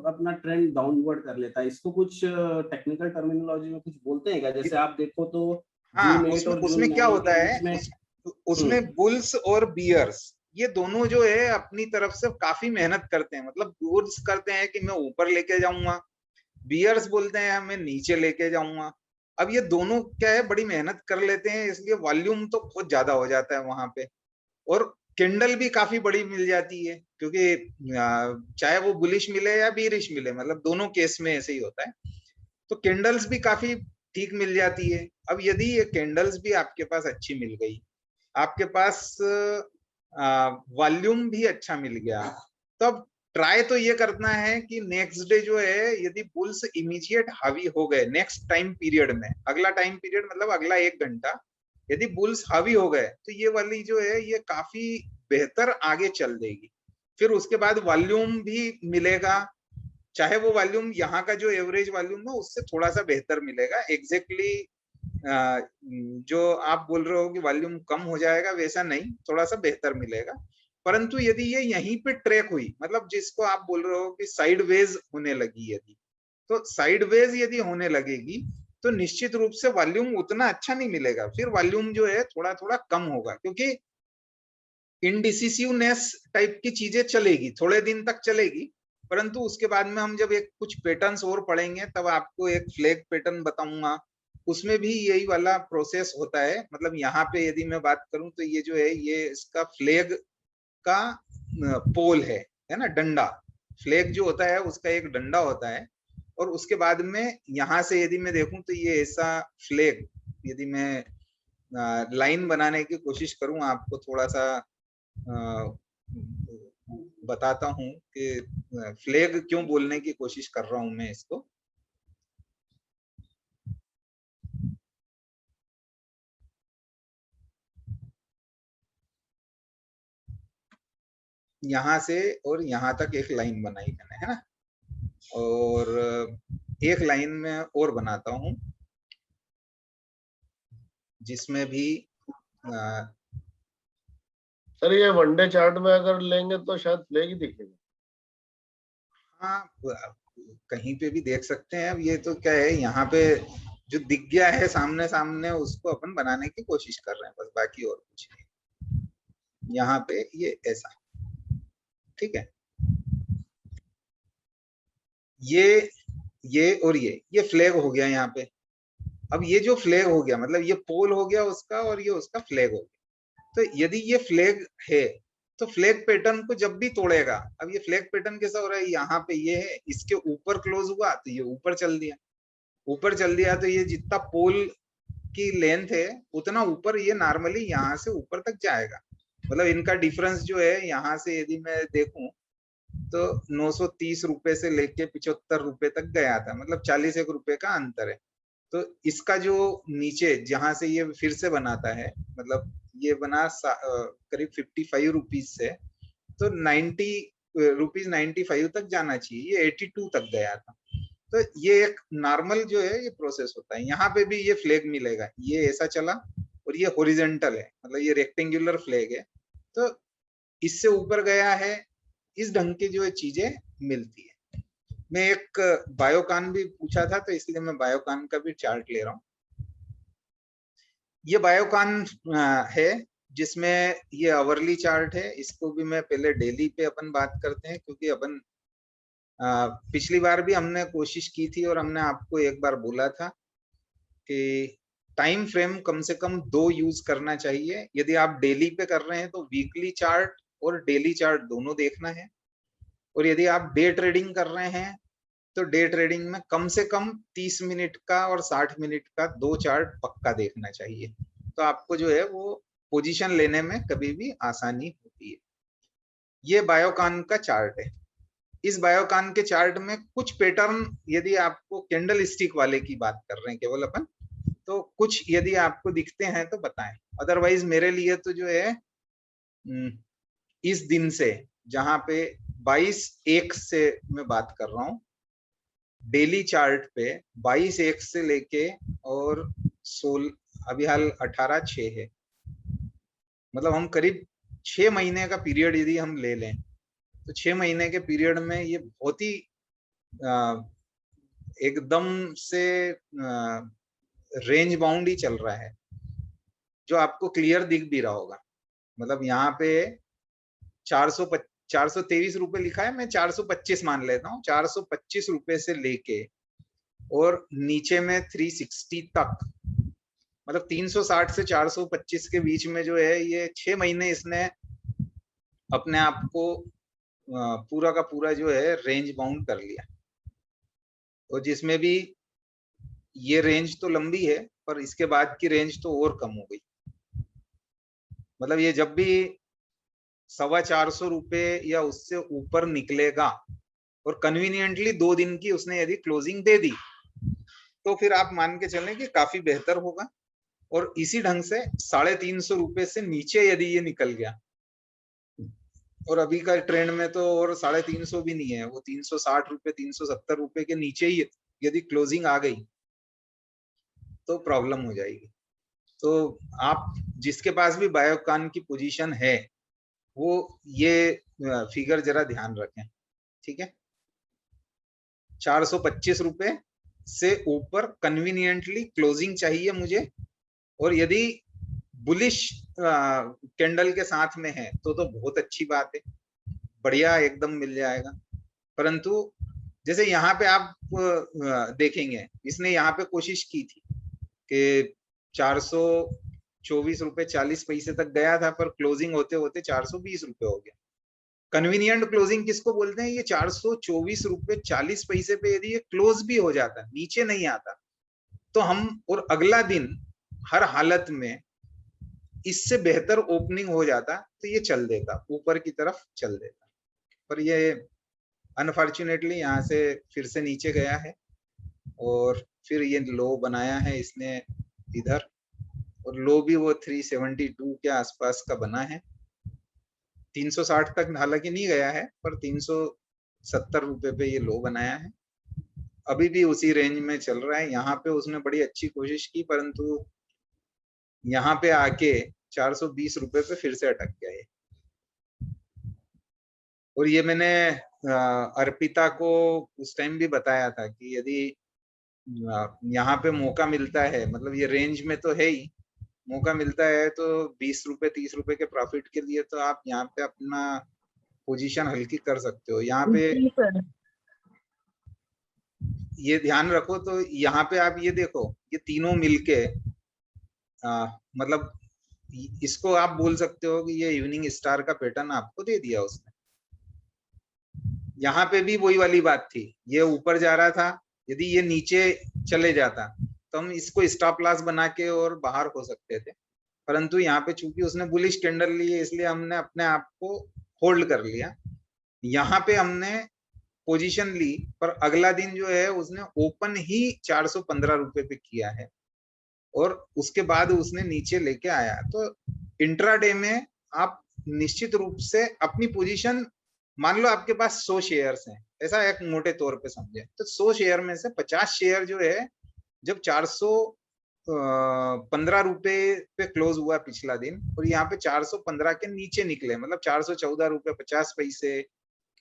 अपना ट्रेंड डाउनवर्ड कर लेता है। इसको कुछ टेक्निकल टर्मिनोलॉजी में कुछ बोलते हैं क्या? जैसे आप देखो तो हाँ, जून 8 उसमें और जून उसमें क्या 9 होता के है, बीच में उसमें बुल्स और बियर्स ये दोनों जो है अपनी तरफ से काफी मेहनत करते हैं। मतलब बुल्स करते हैं कि मैं ऊपर लेके जाऊंगा, बियर्स बोलते हैं मैं नीचे लेके जाऊंगा। अब ये दोनों क्या है, बड़ी मेहनत कर लेते हैं, इसलिए वॉल्यूम तो बहुत ज्यादा हो जाता है वहां पे। और कैंडल भी काफी बड़ी मिल जाती है, क्योंकि चाहे वो बुलिश मिले या बीरिश मिले, मतलब दोनों केस में ऐसे ही होता है। तो कैंडल्स भी काफी ठीक मिल जाती है। अब यदि ये कैंडल्स भी आपके पास अच्छी मिल गई, आपके पास वॉल्यूम भी अच्छा मिल गया, तब ट्राई तो ये करना है कि नेक्स्ट डे जो है, यदि बुल्स इमीडिएट हावी हो गए नेक्स्ट टाइम पीरियड में, अगला टाइम पीरियड मतलब अगला 1 घंटा, यदि बुल्स हावी हो गए तो ये वाली जो है ये काफी बेहतर आगे चल देगी। फिर उसके बाद वॉल्यूम भी मिलेगा, चाहे वो वॉल्यूम यहाँ का जो एवरेज वॉल्यूम है उससे थोड़ा सा बेहतर मिलेगा। एग्जैक्टली जो आप बोल रहे हो कि वॉल्यूम कम हो जाएगा, वैसा नहीं, थोड़ा सा बेहतर मिलेगा। परंतु यदि ये यहीं पे ट्रैक हुई, मतलब जिसको आप बोल रहे हो कि साइडवेज होने लगी, यदि तो साइडवेज यदि होने लगेगी तो निश्चित रूप से वॉल्यूम उतना अच्छा नहीं मिलेगा। फिर वॉल्यूम जो है थोड़ा थोड़ा कम होगा, क्योंकि इनडिसिसिवनेस टाइप की चीजें चलेगी, थोड़े दिन तक चलेगी। परंतु उसके बाद में हम जब एक कुछ पैटर्न्स और पढ़ेंगे तब आपको एक फ्लैग पैटर्न बताऊंगा, उसमें भी यही वाला प्रोसेस होता है। मतलब यहाँ पे यदि मैं बात करूं तो ये जो है ये इसका फ्लैग का पोल है ना, डंडा। फ्लैग जो होता है उसका एक डंडा होता है, और उसके बाद में यहाँ से यदि मैं देखूं तो ये ऐसा फ्लैग, यदि मैं लाइन बनाने की कोशिश करूं, आपको थोड़ा सा बताता हूं कि फ्लैग क्यों बोलने की कोशिश कर रहा हूं मैं इसको। यहाँ से और यहाँ तक एक लाइन बनाई मैंने, है ना, और एक लाइन में और बनाता हूं जिसमें भी सर ये वनडे चार्ट में अगर लेंगे तो शायद फ्लैग ही दिखेगा। हाँ, कहीं पे भी देख सकते हैं। अब ये तो क्या है, यहाँ पे जो दिख गया है सामने सामने उसको अपन बनाने की कोशिश कर रहे हैं बस, बाकी और कुछ नहीं। यहाँ पे ये ऐसा, ठीक है, ये और ये फ्लैग हो गया यहाँ पे। अब ये जो फ्लैग हो गया मतलब ये पोल हो गया उसका, और ये उसका फ्लैग हो गया। तो यदि ये फ्लैग है तो फ्लैग पैटर्न को जब भी तोड़ेगा, अब ये फ्लैग पैटर्न कैसा हो रहा है, यहाँ पे ये है, इसके ऊपर क्लोज हुआ तो ये ऊपर चल दिया, ऊपर चल दिया तो ये जितना पोल की लेंथ है उतना ऊपर ये नॉर्मली यहाँ से ऊपर तक जाएगा। मतलब इनका डिफरेंस जो है, यहाँ से यदि मैं देखूं तो 930 रुपए से लेके 75 रुपए तक गया था, मतलब 41 रुपए का अंतर है। तो इसका जो नीचे जहां से ये फिर से बनाता है, मतलब ये बना करीब 55 रुपीज से, तो 90 रुपीज 95 तक जाना चाहिए, ये 82 तक गया था। तो ये एक नॉर्मल जो है ये प्रोसेस होता है। यहाँ पे भी ये फ्लैग मिलेगा, ये ऐसा चला और ये हॉरिजॉन्टल है, मतलब ये रेक्टेंगुलर फ्लैग है, तो इससे ऊपर गया है, इस ढंग की जो है चीजें मिलती है। मैं एक बायोकान भी पूछा था तो इसलिए मैं बायोकान का भी चार्ट ले रहा हूँ। ये बायोकान है जिसमें ये आवरली चार्ट है, इसको भी मैं पहले डेली पे अपन बात करते हैं, क्योंकि अपन पिछली बार भी हमने कोशिश की थी और हमने आपको एक बार बोला था कि टाइम फ्रेम कम से कम 2 यूज करना चाहिए। यदि आप डेली पे कर रहे हैं तो वीकली चार्ट और डेली चार्ट दोनों देखना है, और यदि आप डे ट्रेडिंग कर रहे हैं तो डे ट्रेडिंग में कम से कम 30 मिनट का और 60 मिनट का 2 चार्ट पक्का देखना चाहिए, तो आपको जो है वो पोजीशन लेने में कभी भी आसानी होती है। ये बायोकान का चार्ट है। इस बायोकान के चार्ट में कुछ पैटर्न, यदि आपको कैंडल स्टिक वाले की बात कर रहे हैं केवल अपन, तो कुछ यदि आपको दिखते हैं तो बताएं। अदरवाइज मेरे लिए तो जो है इस दिन से, जहां पे 22.1 से मैं बात कर रहा हूँ, डेली चार्ट पे 22.1 से लेके और 16 अभी हाल 18.6 है। मतलब हम करीब 6 महीने का पीरियड यदि हम ले लें तो 6 महीने के पीरियड में ये बहुत ही एकदम से रेंज बाउंड ही चल रहा है, जो आपको क्लियर दिख भी रहा होगा। मतलब यहाँ पे 423 रुपए लिखा है, मैं 425 मान लेता हूँ। 425 रुपए से लेके और नीचे में 360 तक, मतलब 360 से 425 के बीच में जो है ये 6 महीने इसने अपने आप को पूरा का पूरा जो है रेंज बाउंड कर लिया। और जिसमें भी ये रेंज तो लंबी है पर इसके बाद की रेंज तो और कम हो गई। मतलब ये जब भी 425 रुपए या उससे ऊपर निकलेगा और कन्वीनियंटली 2 दिन की उसने यदि क्लोजिंग दे दी तो फिर आप मान के चलें कि काफी बेहतर होगा। और इसी ढंग से 350 रुपए से नीचे यदि ये निकल गया, और अभी का ट्रेंड में तो और 350 भी नहीं है, वो 360 रुपए 370 रुपए के नीचे ही यदि क्लोजिंग आ गई तो प्रॉब्लम हो जाएगी। तो आप जिसके पास भी बायोकॉन की पोजीशन है वो ये फिगर जरा ध्यान रखें, ठीक है। 425 रुपए से ऊपर कन्वीनियंटली क्लोजिंग चाहिए मुझे, और यदि बुलिश कैंडल के साथ में है तो बहुत अच्छी बात है, बढ़िया एकदम मिल जाएगा। परंतु जैसे यहाँ पे आप देखेंगे इसने यहाँ पे कोशिश की थी कि 424 रुपए 40 पैसे तक गया था, पर क्लोजिंग होते होते 420 रुपए हो गया। कन्वीनियंट क्लोजिंग किसको बोलते हैं? ये 424 रुपए 40 पैसे पे यदि ये क्लोज भी हो जाता, नीचे नहीं आता, तो हम और अगला दिन हर हालत में इससे बेहतर ओपनिंग हो जाता तो ये चल देता, ऊपर की तरफ चल देता। पर ये अनफॉर्चुनेटली यहाँ से फिर से नीचे गया है और फिर ये लो बनाया है इसने इधर, और लो भी वो 372 के आसपास का बना है। 360 तक हालांकि नहीं गया है, पर 370 रुपए पे ये लो बनाया है। अभी भी उसी रेंज में चल रहा है। यहाँ पे उसने बड़ी अच्छी कोशिश की, परंतु यहाँ पे आके 420 रुपए पे फिर से अटक गया है। और ये मैंने अर्पिता को उस टाइम भी बताया था कि यदि यहाँ पे मौका मिलता है, मतलब ये रेंज में तो है ही, मौका मिलता है तो 20 रुपए 30 रुपए के प्रॉफिट के लिए तो आप यहाँ पे अपना पोजीशन हल्की कर सकते हो। यहाँ पे ये ध्यान रखो, तो यहाँ पे आप ये देखो, ये तीनों मिलके मतलब इसको आप बोल सकते हो कि ये इवनिंग स्टार का पैटर्न आपको दे दिया उसने। यहाँ पे भी वही वाली बात थी, ये ऊपर जा रहा था, यदि ये नीचे चले जाता तो हम इसको स्टॉप लॉस बना के और बाहर हो सकते थे, परंतु यहाँ पे चूंकि उसने बुलिश कैंडल ली है इसलिए हमने अपने आप को होल्ड कर लिया। यहाँ पे हमने पोजीशन ली, पर अगला दिन जो है उसने ओपन ही 415 रुपए पे किया है और उसके बाद उसने नीचे लेके आया। तो इंट्राडे में आप निश्चित रूप से अपनी पोजीशन, मान लो आपके पास 100 शेयर्स हैं, ऐसा एक मोटे तौर पे समझे, तो 100 शेयर में से 50 शेयर जो है जब 415 रुपए पे क्लोज हुआ पिछला दिन और यहाँ पे 415 के नीचे निकले, मतलब 414 रुपए 50 पैसे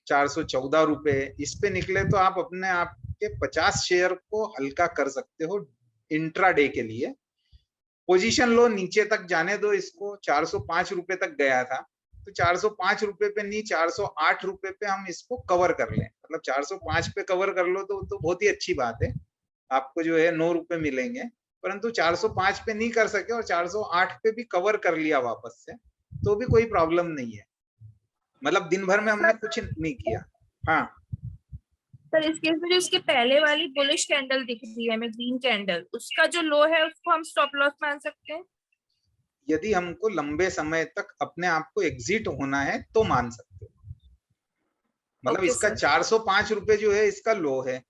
414 रुपए इस पे निकले, तो आप अपने आप के 50 शेयर को हल्का कर सकते हो इंट्राडे के लिए। पोजीशन लो नीचे तक जाने दो, इसको 405 रुपए तक गया था, तो 405 रुपए पे नहीं 408 रुपए पे हम इसको कवर कर लें, मतलब 405 पे कवर कर लो तो बहुत ही अच्छी बात है, आपको जो है 9 रुपए मिलेंगे। परंतु 405 पे नहीं कर सके और 408 पे भी कवर कर लिया वापस से, तो भी कोई प्रॉब्लम नहीं है, मतलब दिन भर में हमने कुछ नहीं किया। हाँ सर, इस केस में जो इसके पहले वाली बुलिश कैंडल दिख रही है हमें, ग्रीन कैंडल, उसका जो लो है उसको हम स्टॉप लॉस मान सकते हैं? यदि हमको लंबे समय तक अपने आप को एग्जिट होना है तो मान सकते हो। मतलब इसका 405 रुपए जो है इसका लो है,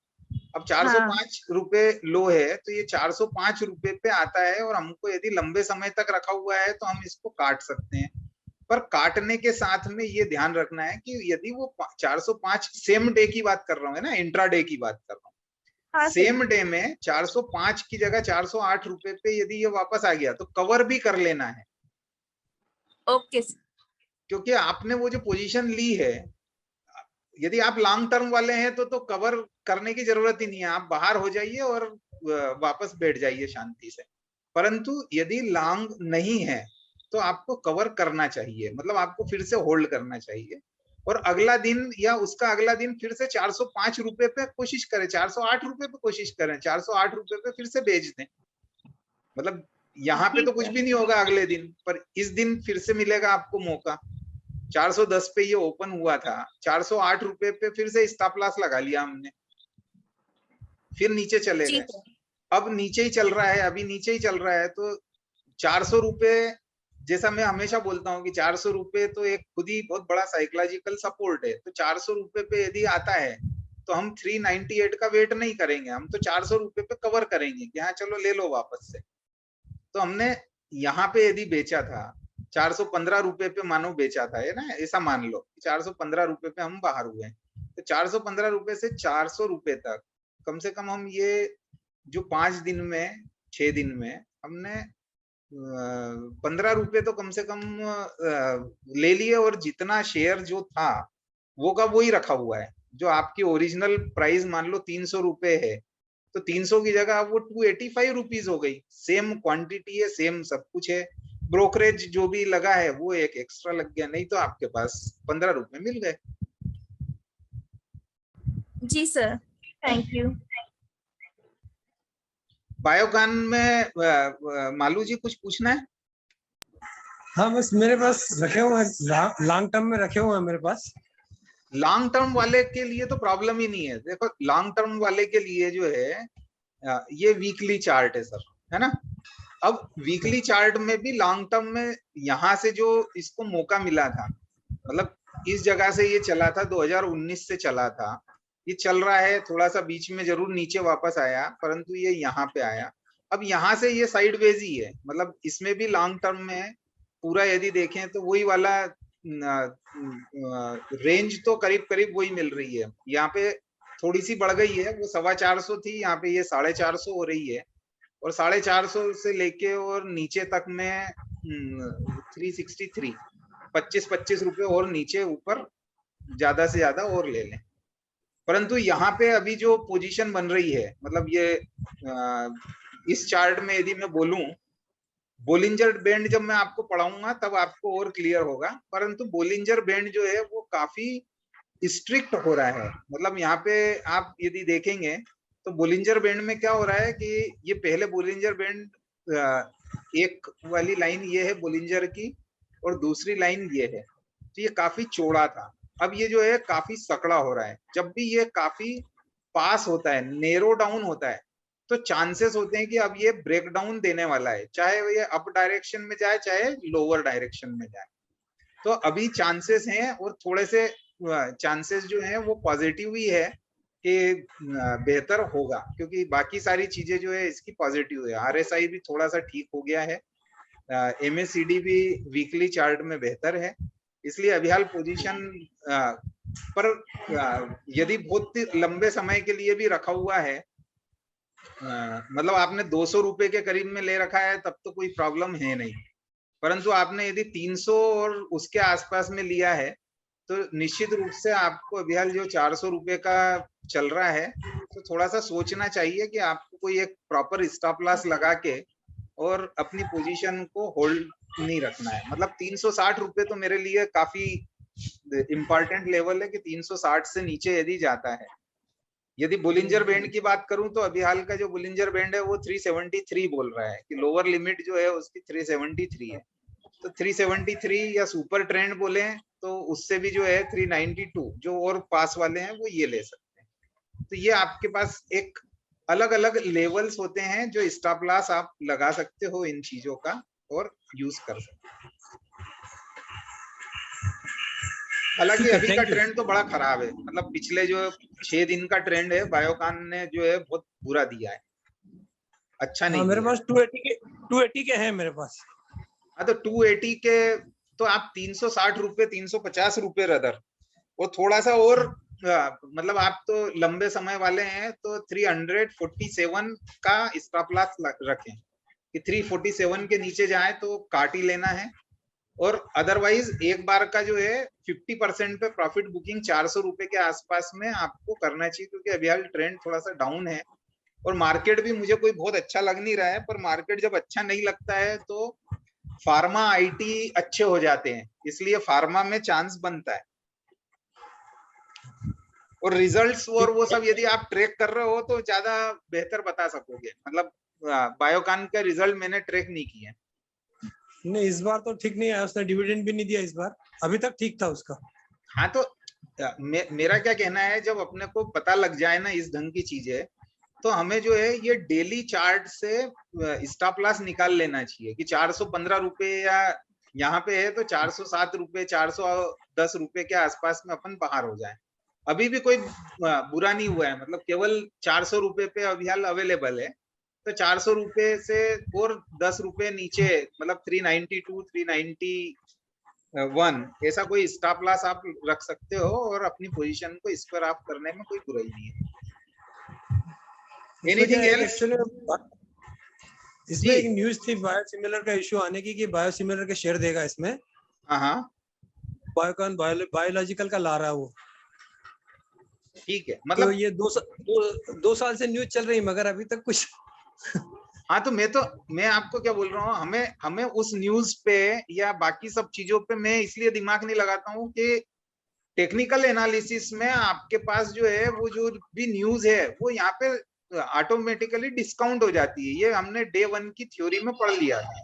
अब 405 रुपए लो है तो ये 405 रुपए पे आता है और हमको यदि लंबे समय तक रखा हुआ है तो हम इसको काट सकते हैं। पर काटने के साथ में ये ध्यान रखना है कि यदि वो 405 सेम डे की बात कर रहा हूँ ना, इंट्रा डे की बात कर रहा हूँ, हाँ सेम डे में 405 की जगह 408 रुपए पे यदि ये वापस आ गया तो कवर भी कर लेना है। ओके क्योंकि आपने वो जो पोजीशन ली है, यदि आप लॉन्ग टर्म वाले हैं तो कवर करने की जरूरत ही नहीं है, आप बाहर हो जाइए और वापस बैठ जाइए शांति से। परंतु यदि लॉन्ग नहीं है तो आपको कवर करना चाहिए, मतलब आपको फिर से होल्ड करना चाहिए और अगला दिन या उसका अगला दिन फिर से 405 रुपए पे कोशिश करें, 408 रुपए पे कोशिश करें, 408 रुपए पे फिर से बेच दें। मतलब यहाँ पे तो कुछ भी नहीं होगा अगले दिन, पर इस दिन फिर से मिलेगा आपको मौका। 410 पे ये ओपन हुआ था, 408 रुपए पे फिर से स्टॉप लॉस लगा लिया हमने, फिर नीचे चले गए, अब नीचे ही चल रहा है, अभी नीचे ही चल रहा है। तो 400 रुपए, जैसा मैं हमेशा बोलता हूँ कि 400 रुपए तो एक खुद ही बहुत बड़ा साइकोलॉजिकल सपोर्ट है। तो 400 रुपए पे यदि आता है तो हम 398 का वेट नहीं करेंगे, हम तो 400 रुपए पे कवर करेंगे कि हाँ चलो ले लो वापस से। तो हमने यहाँ पे यदि बेचा था 415 रुपए पे, मानो बेचा था, है ना, ऐसा मान लो 415 रुपए पे हम बाहर हुए, तो 415 रुपए से 400 रुपए तक कम से कम हम ये जो 5 दिन में 6 दिन में हमने 15 रुपए तो कम से कम ले लिए, और जितना शेयर जो था वो का वो ही रखा हुआ है। जो आपकी ओरिजिनल प्राइस मान लो 300 रुपए है, तो 300 की जगह वो 285 रुपीज हो गई। सेम क्वांटिटी है, सेम सब कुछ है, ब्रोकरेज जो भी लगा है वो एक एक्स्ट्रा लग गया, नहीं तो आपके पास 15 रुपए मिल गए। जी सर, थैंक यू। बायोकॉन में मालू जी कुछ पूछना है? हाँ बस मेरे पास रखे हुए हैं, लॉन्ग टर्म में रखे हुए हैं मेरे पास। लॉन्ग टर्म वाले के लिए तो प्रॉब्लम ही नहीं है। देखो लॉन्ग टर्म वाले के लिए जो है ये वीकली चार्ट है सर, है ना। अब वीकली चार्ट में भी लॉन्ग टर्म में यहाँ से जो इसको मौका मिला था, मतलब इस जगह से ये चला था, 2019 से चला था, ये चल रहा है, थोड़ा सा बीच में जरूर नीचे वापस आया, परंतु ये यहाँ पे आया। अब यहाँ से ये साइडवेज ही है, मतलब इसमें भी लॉन्ग टर्म में पूरा यदि देखें तो वही वाला रेंज तो करीब करीब वही मिल रही है। यहाँ पे थोड़ी सी बढ़ गई है, वो 450 थी, यहाँ पे ये 450 हो रही है, और 450 से लेके और नीचे तक में 363, 25 रुपए और नीचे ऊपर ज्यादा से ज्यादा और ले लें। परंतु यहाँ पे अभी जो पोजीशन बन रही है, मतलब ये इस चार्ट में यदि मैं बोलूं, बोलिंजर बैंड जब मैं आपको पढ़ाऊंगा तब आपको और क्लियर होगा, परंतु बोलिंजर बैंड जो है वो काफी स्ट्रिक्ट हो रहा है। मतलब यहाँ पे आप यदि देखेंगे तो बोलिंजर बैंड में क्या हो रहा है कि ये पहले बोलिंजर बैंड एक वाली लाइन ये है बोलिंजर की, और दूसरी लाइन ये है, तो ये काफी चौड़ा था। अब ये जो है काफी सकड़ा हो रहा है। जब भी ये काफी पास होता है, नेरो डाउन होता है, तो चांसेस होते हैं कि अब ये ब्रेक डाउन देने वाला है, चाहे ये अप डायरेक्शन में जाए चाहे लोअर डायरेक्शन में जाए। तो अभी चांसेस हैं, और थोड़े से चांसेस जो हैं वो पॉजिटिव ही है कि बेहतर होगा, क्योंकि बाकी सारी चीजें जो है इसकी पॉजिटिव है। आरएसआई भी थोड़ा सा ठीक हो गया है, एमएसीडी भी वीकली चार्ट में बेहतर है, इसलिए अभी हाल पोजीशन पर यदि बहुत लंबे समय के लिए भी रखा हुआ है, मतलब आपने 200 रुपए के करीब में ले रखा है तब तो कोई प्रॉब्लम है नहीं, परंतु आपने यदि 300 और उसके आसपास में लिया है तो निश्चित रूप से आपको अभी हाल जो 400 रुपए का चल रहा है तो थोड़ा सा सोचना चाहिए कि आपको कोई एक प्रॉपर स्टॉप लॉस लगा के और अपनी पोजीशन को होल्ड नहीं रखना है। मतलब 360 रुपए तो मेरे लिए काफी इंपॉर्टेंट लेवल है कि 360 से नीचे यदि जाता है। यदि बोलिंजर बैंड की बात करूं तो अभी हाल का जो बोलिंजर बैंड है वो 373 बोल रहा है कि लोअर लिमिट जो है उसकी 373 है। तो 373 या सुपर ट्रेंड बोले तो उससे भी जो है 392 जो और पास वाले हैं वो ये ले सकते हैं। तो ये आपके पास एक अलग अलग लेवल्स होते हैं जो स्टॉप लॉस आप लगा सकते हो इन चीजों का और यूज कर सकते हो। हालांकि अभी का ट्रेंड तो बड़ा खराब है, मतलब पिछले जो 6 दिन का ट्रेंड है बायोकॉन ने जो है बहुत बुरा दिया है, अच्छा नहीं। मेरे पास 280 के हैं मेरे पास। हाँ तो 280 के तो आप 360 रुपए 350 रुपए रदर, वो थोड़ा सा और मतलब आप तो लंबे समय वाले हैं तो 347 का स्टॉप लॉस रखें कि 347 के नीचे जाए तो काट ही लेना है। और अदरवाइज एक बार का जो है 50% पे प्रॉफिट बुकिंग 400 रुपए के आसपास में आपको करना चाहिए, क्योंकि अभी हाल ट्रेंड थोड़ा सा डाउन है और मार्केट भी मुझे कोई बहुत अच्छा लग नहीं रहा है। पर मार्केट जब अच्छा नहीं लगता है तो फार्मा आईटी अच्छे हो जाते हैं, इसलिए फार्मा में चांस बनता है। और रिजल्ट्स और वो सब यदि आप ट्रैक कर रहे हो तो ज्यादा बेहतर बता सकोगे। मतलब बायोकॉन का रिजल्ट मैंने ट्रैक नहीं किया। नहीं, इस बार तो ठीक नहीं आया, उसने डिविडेंड भी नहीं दिया इस बार, अभी तक ठीक था उसका। हाँ तो मेरा क्या कहना है, जब अपने को पता लग जाए ना इस ढंग की चीजें, तो हमें जो है ये डेली चार्ट से स्टॉप लॉस निकाल लेना चाहिए कि 415 रुपए या यहाँ पे है तो 407 रुपए 410 रुपए के आसपास में अपन बाहर हो जाए। अभी भी कोई बुरा नहीं हुआ है, मतलब केवल 400 रुपए पे अभी हाल अवेलेबल है, तो 400 रुपए से और 10 रुपए नीचे मतलब 392 391 ऐसा कोई स्टॉप लॉस आप रख सकते हो और अपनी पोजीशन को स्क्वायर ऑफ करने में कोई बुराई नहीं है। Anything else? इसमें एक न्यूज थी बायोसिमिलर का इशू आने की कि बायोसिमिलर के शेयर देगा इसमें। हाँ बायोकॉन बायोलॉजिकल का ला रहा है वो। ठीक है, मतलब तो ये दो साल से न्यूज चल रही मगर अभी तक कुछ हाँ तो मैं आपको क्या बोल रहा हूँ, हमें उस न्यूज पे या बाकी सब चीजों पे मैं इसलिए दिमाग नहीं लगाता हूँ कि टेक्निकल एनालिसिस में आपके पास जो है वो जो भी न्यूज है वो यहाँ पे ऑटोमेटिकली डिस्काउंट हो जाती है। ये हमने डे 1 की थ्योरी में पढ़ लिया है,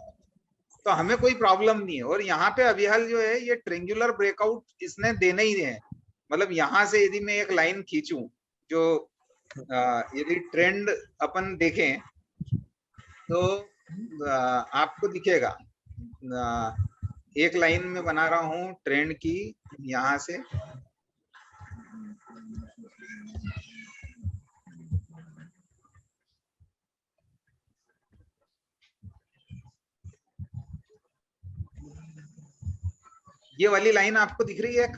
तो हमें कोई प्रॉब्लम नहीं है। और यहाँ पे अभी हाल जो है ये ट्रेंगुलर ब्रेकआउट इसने देने ही है। मतलब यहाँ से यदि मैं एक लाइन खींचूं, जो यदि ट्रेंड अपन देखें तो आपको दिखेगा, एक लाइन में बना रहा हूं ट्रेंड की यहां से, ये वाली लाइन आपको दिख रही है एक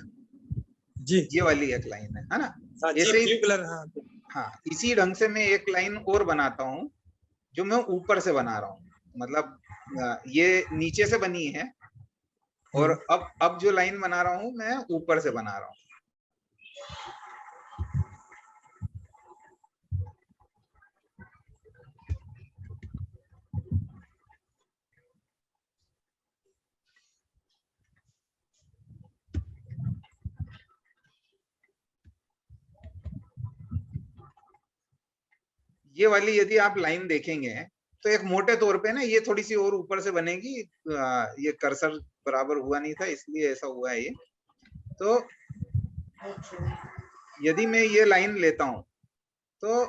जी, ये वाली एक लाइन है ना? ऐसे ही हाँ, इसी ढंग से मैं एक लाइन और बनाता हूँ जो मैं ऊपर से बना रहा हूँ। मतलब ये नीचे से बनी है और अब जो लाइन बना रहा हूँ मैं ऊपर से बना रहा हूँ। ये वाली यदि आप लाइन देखेंगे तो एक मोटे तौर पे ना ये थोड़ी सी और ऊपर से बनेगी। ये कर्सर बराबर हुआ नहीं था इसलिए ऐसा हुआ है ये। तो यदि मैं ये लाइन लेता हूं तो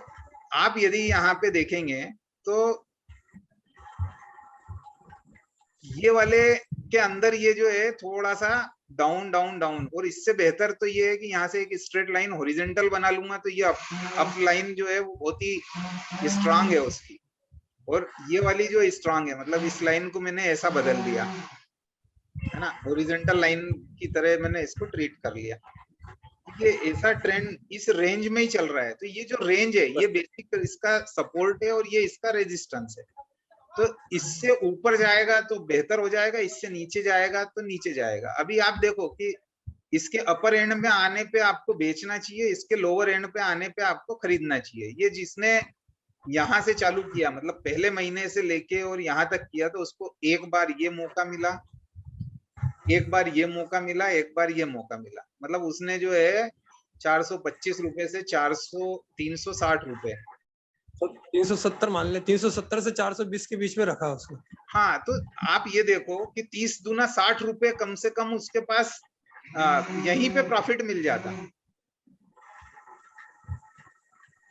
आप यदि यहाँ पे देखेंगे तो ये वाले के अंदर ये जो है थोड़ा सा डाउन डाउन डाउन, और इससे बेहतर तो ये है कि यहाँ से एक स्ट्रेट लाइन हॉरिजॉन्टल बना लूंगा तो ये अप लाइन जो है वो बहुत ही स्ट्रांग है उसकी। और ये वाली जो स्ट्रांग है, मतलब इस लाइन को मैंने ऐसा बदल दिया है ना, हॉरिजॉन्टल लाइन की तरह मैंने इसको ट्रीट कर लिया। ये ऐसा ट्रेंड इस रेंज में ही चल रहा है। तो ये जो रेंज है ये बेसिक इसका सपोर्ट है और ये इसका रेजिस्टेंस है। तो इससे ऊपर जाएगा तो बेहतर हो जाएगा, इससे नीचे जाएगा तो नीचे जाएगा। अभी आप देखो कि इसके अपर एंड में आने पे आपको बेचना चाहिए, इसके लोअर एंड पे आने पे आपको खरीदना चाहिए। ये जिसने यहाँ से चालू किया, मतलब पहले महीने से लेके और यहाँ तक किया, तो उसको एक बार ये मौका मिला, एक बार ये मौका मिला, एक बार ये मौका मिला। मतलब उसने जो है 425 रुपए से 360 रुपए 370 मान ले, 370 से 420 के बीच में रखा उसको। हाँ, तो आप ये देखो कि 30 दूना 60 रुपए कम से कम उसके पास यहीं पे प्रॉफिट मिल जाता।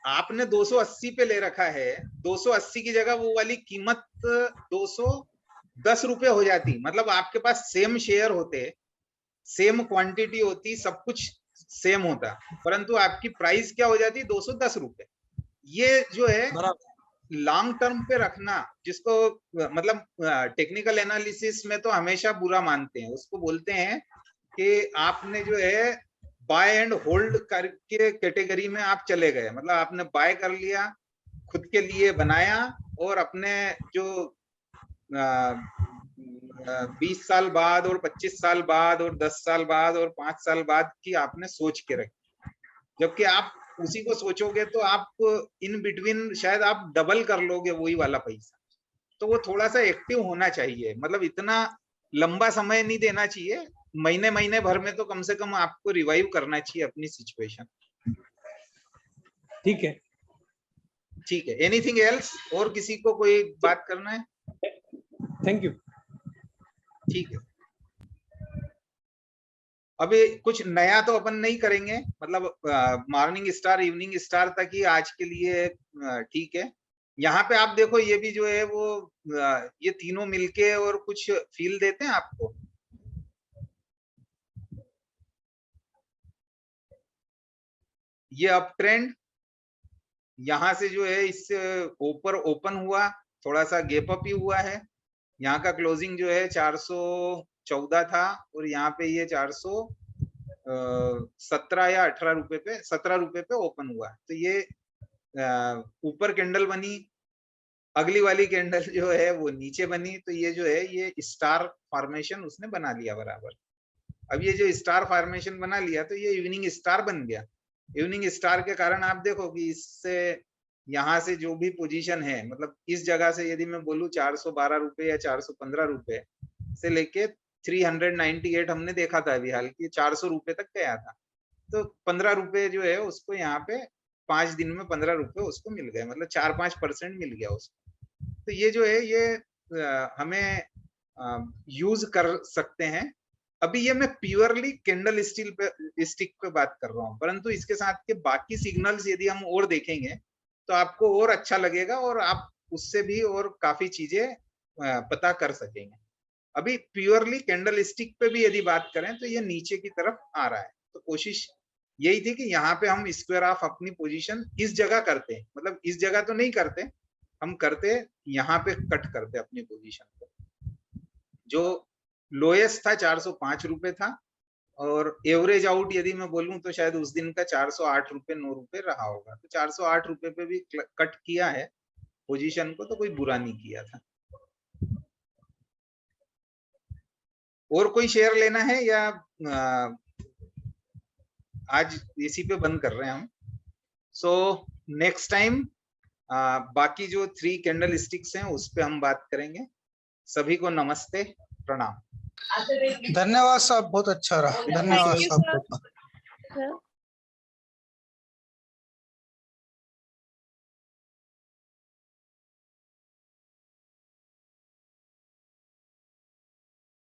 आपने 280 पे ले रखा है, 280 की जगह वो वाली कीमत 210 रुपए हो जाती। मतलब आपके पास सेम शेयर होते, सेम क्वांटिटी होती, सब कुछ सेम होता, परंतु आपकी प्राइस क्या हो जाती, 210 रुपए। ये जो है लॉन्ग टर्म पे रखना, जिसको मतलब टेक्निकल एनालिसिस में तो हमेशा बुरा मानते हैं, उसको बोलते हैं कि आपने जो है बाय एंड होल्ड करके कैटेगरी में आप चले गए, मतलब आपने बाय कर लिया, खुद के लिए बनाया और अपने जो 20 साल बाद और 25 साल बाद और 10 साल बाद और 5 साल बाद की आपने सोच के रखी, जबकि आप उसी को सोचोगे तो आप इन बिटवीन शायद आप डबल कर लोगे वही वाला पैसा। तो वो थोड़ा सा एक्टिव होना चाहिए, मतलब इतना लंबा समय नहीं देना चाहिए, महीने महीने भर में तो कम से कम आपको रिवाइव करना चाहिए अपनी सिचुएशन। ठीक है, ठीक है, एनीथिंग एल्स? और किसी को कोई बात करना है? Thank you. ठीक है, अभी कुछ नया तो अपन नहीं करेंगे, मतलब मॉर्निंग स्टार इवनिंग स्टार तक ही आज के लिए ठीक है। यहाँ पे आप देखो ये भी जो है वो ये तीनों मिलके और कुछ फील देते हैं आपको। ये अप ट्रेंड यहाँ से जो है इससे ऊपर ओपन हुआ, थोड़ा सा गैप अप ही हुआ है, यहाँ का क्लोजिंग जो है 414 था और यहाँ पे ये 417 या 18 रुपए पे 17 रुपए पे ओपन हुआ। तो ये ऊपर कैंडल बनी, अगली वाली कैंडल जो है वो नीचे बनी, तो ये जो है ये स्टार फॉर्मेशन उसने बना लिया बराबर। अब ये जो स्टार फॉर्मेशन बना लिया तो ये इवनिंग स्टार बन गया। इवनिंग स्टार के कारण आप देखो कि इससे यहाँ से जो भी पोजीशन है, मतलब इस जगह से यदि मैं बोलूँ 412 रुपए या 415 रुपए से लेके 398 हमने देखा था अभी हाल की, 400 रुपए तक गया था। तो 15 रुपए जो है उसको यहाँ पे 5 दिन में 15 रुपए उसको मिल गए, मतलब 4-5% मिल गया उसको। तो ये जो है ये हमें यूज कर सकते हैं। अभी ये मैं प्योरली कैंडल स्टिक पे बात कर रहा हूँ, परंतु इसके साथ के बाकी सिग्नल्स यदि हम और देखेंगे तो आपको और अच्छा लगेगा और आप उससे भी और काफी चीजें पता कर सकेंगे। अभी प्योरली कैंडल स्टिक पे भी यदि बात करें तो ये नीचे की तरफ आ रहा है, तो कोशिश यही थी कि यहाँ पे हम स्क्वायर ऑफ अपनी पोजीशन इस जगह करते हैं, मतलब इस जगह तो नहीं करते, हम करते यहाँ पे कट करते अपनी पोजीशन को। जो लोएस्ट था 405 रुपए था और एवरेज आउट यदि मैं बोलूं तो शायद उस दिन का 408 रुपए 9 रुपए रहा होगा। तो 408 रुपए पे भी कट किया है पोजीशन को, तो कोई बुरा नहीं किया था। और कोई शेयर लेना है या आज इसी पे बंद कर रहे हैं हम? सो नेक्स्ट टाइम बाकी जो 3 कैंडल स्टिक्स हैं उस पे हम बात करेंगे। सभी को नमस्ते, प्रणाम। धन्यवाद साहब, बहुत अच्छा रहा। धन्यवाद साहब।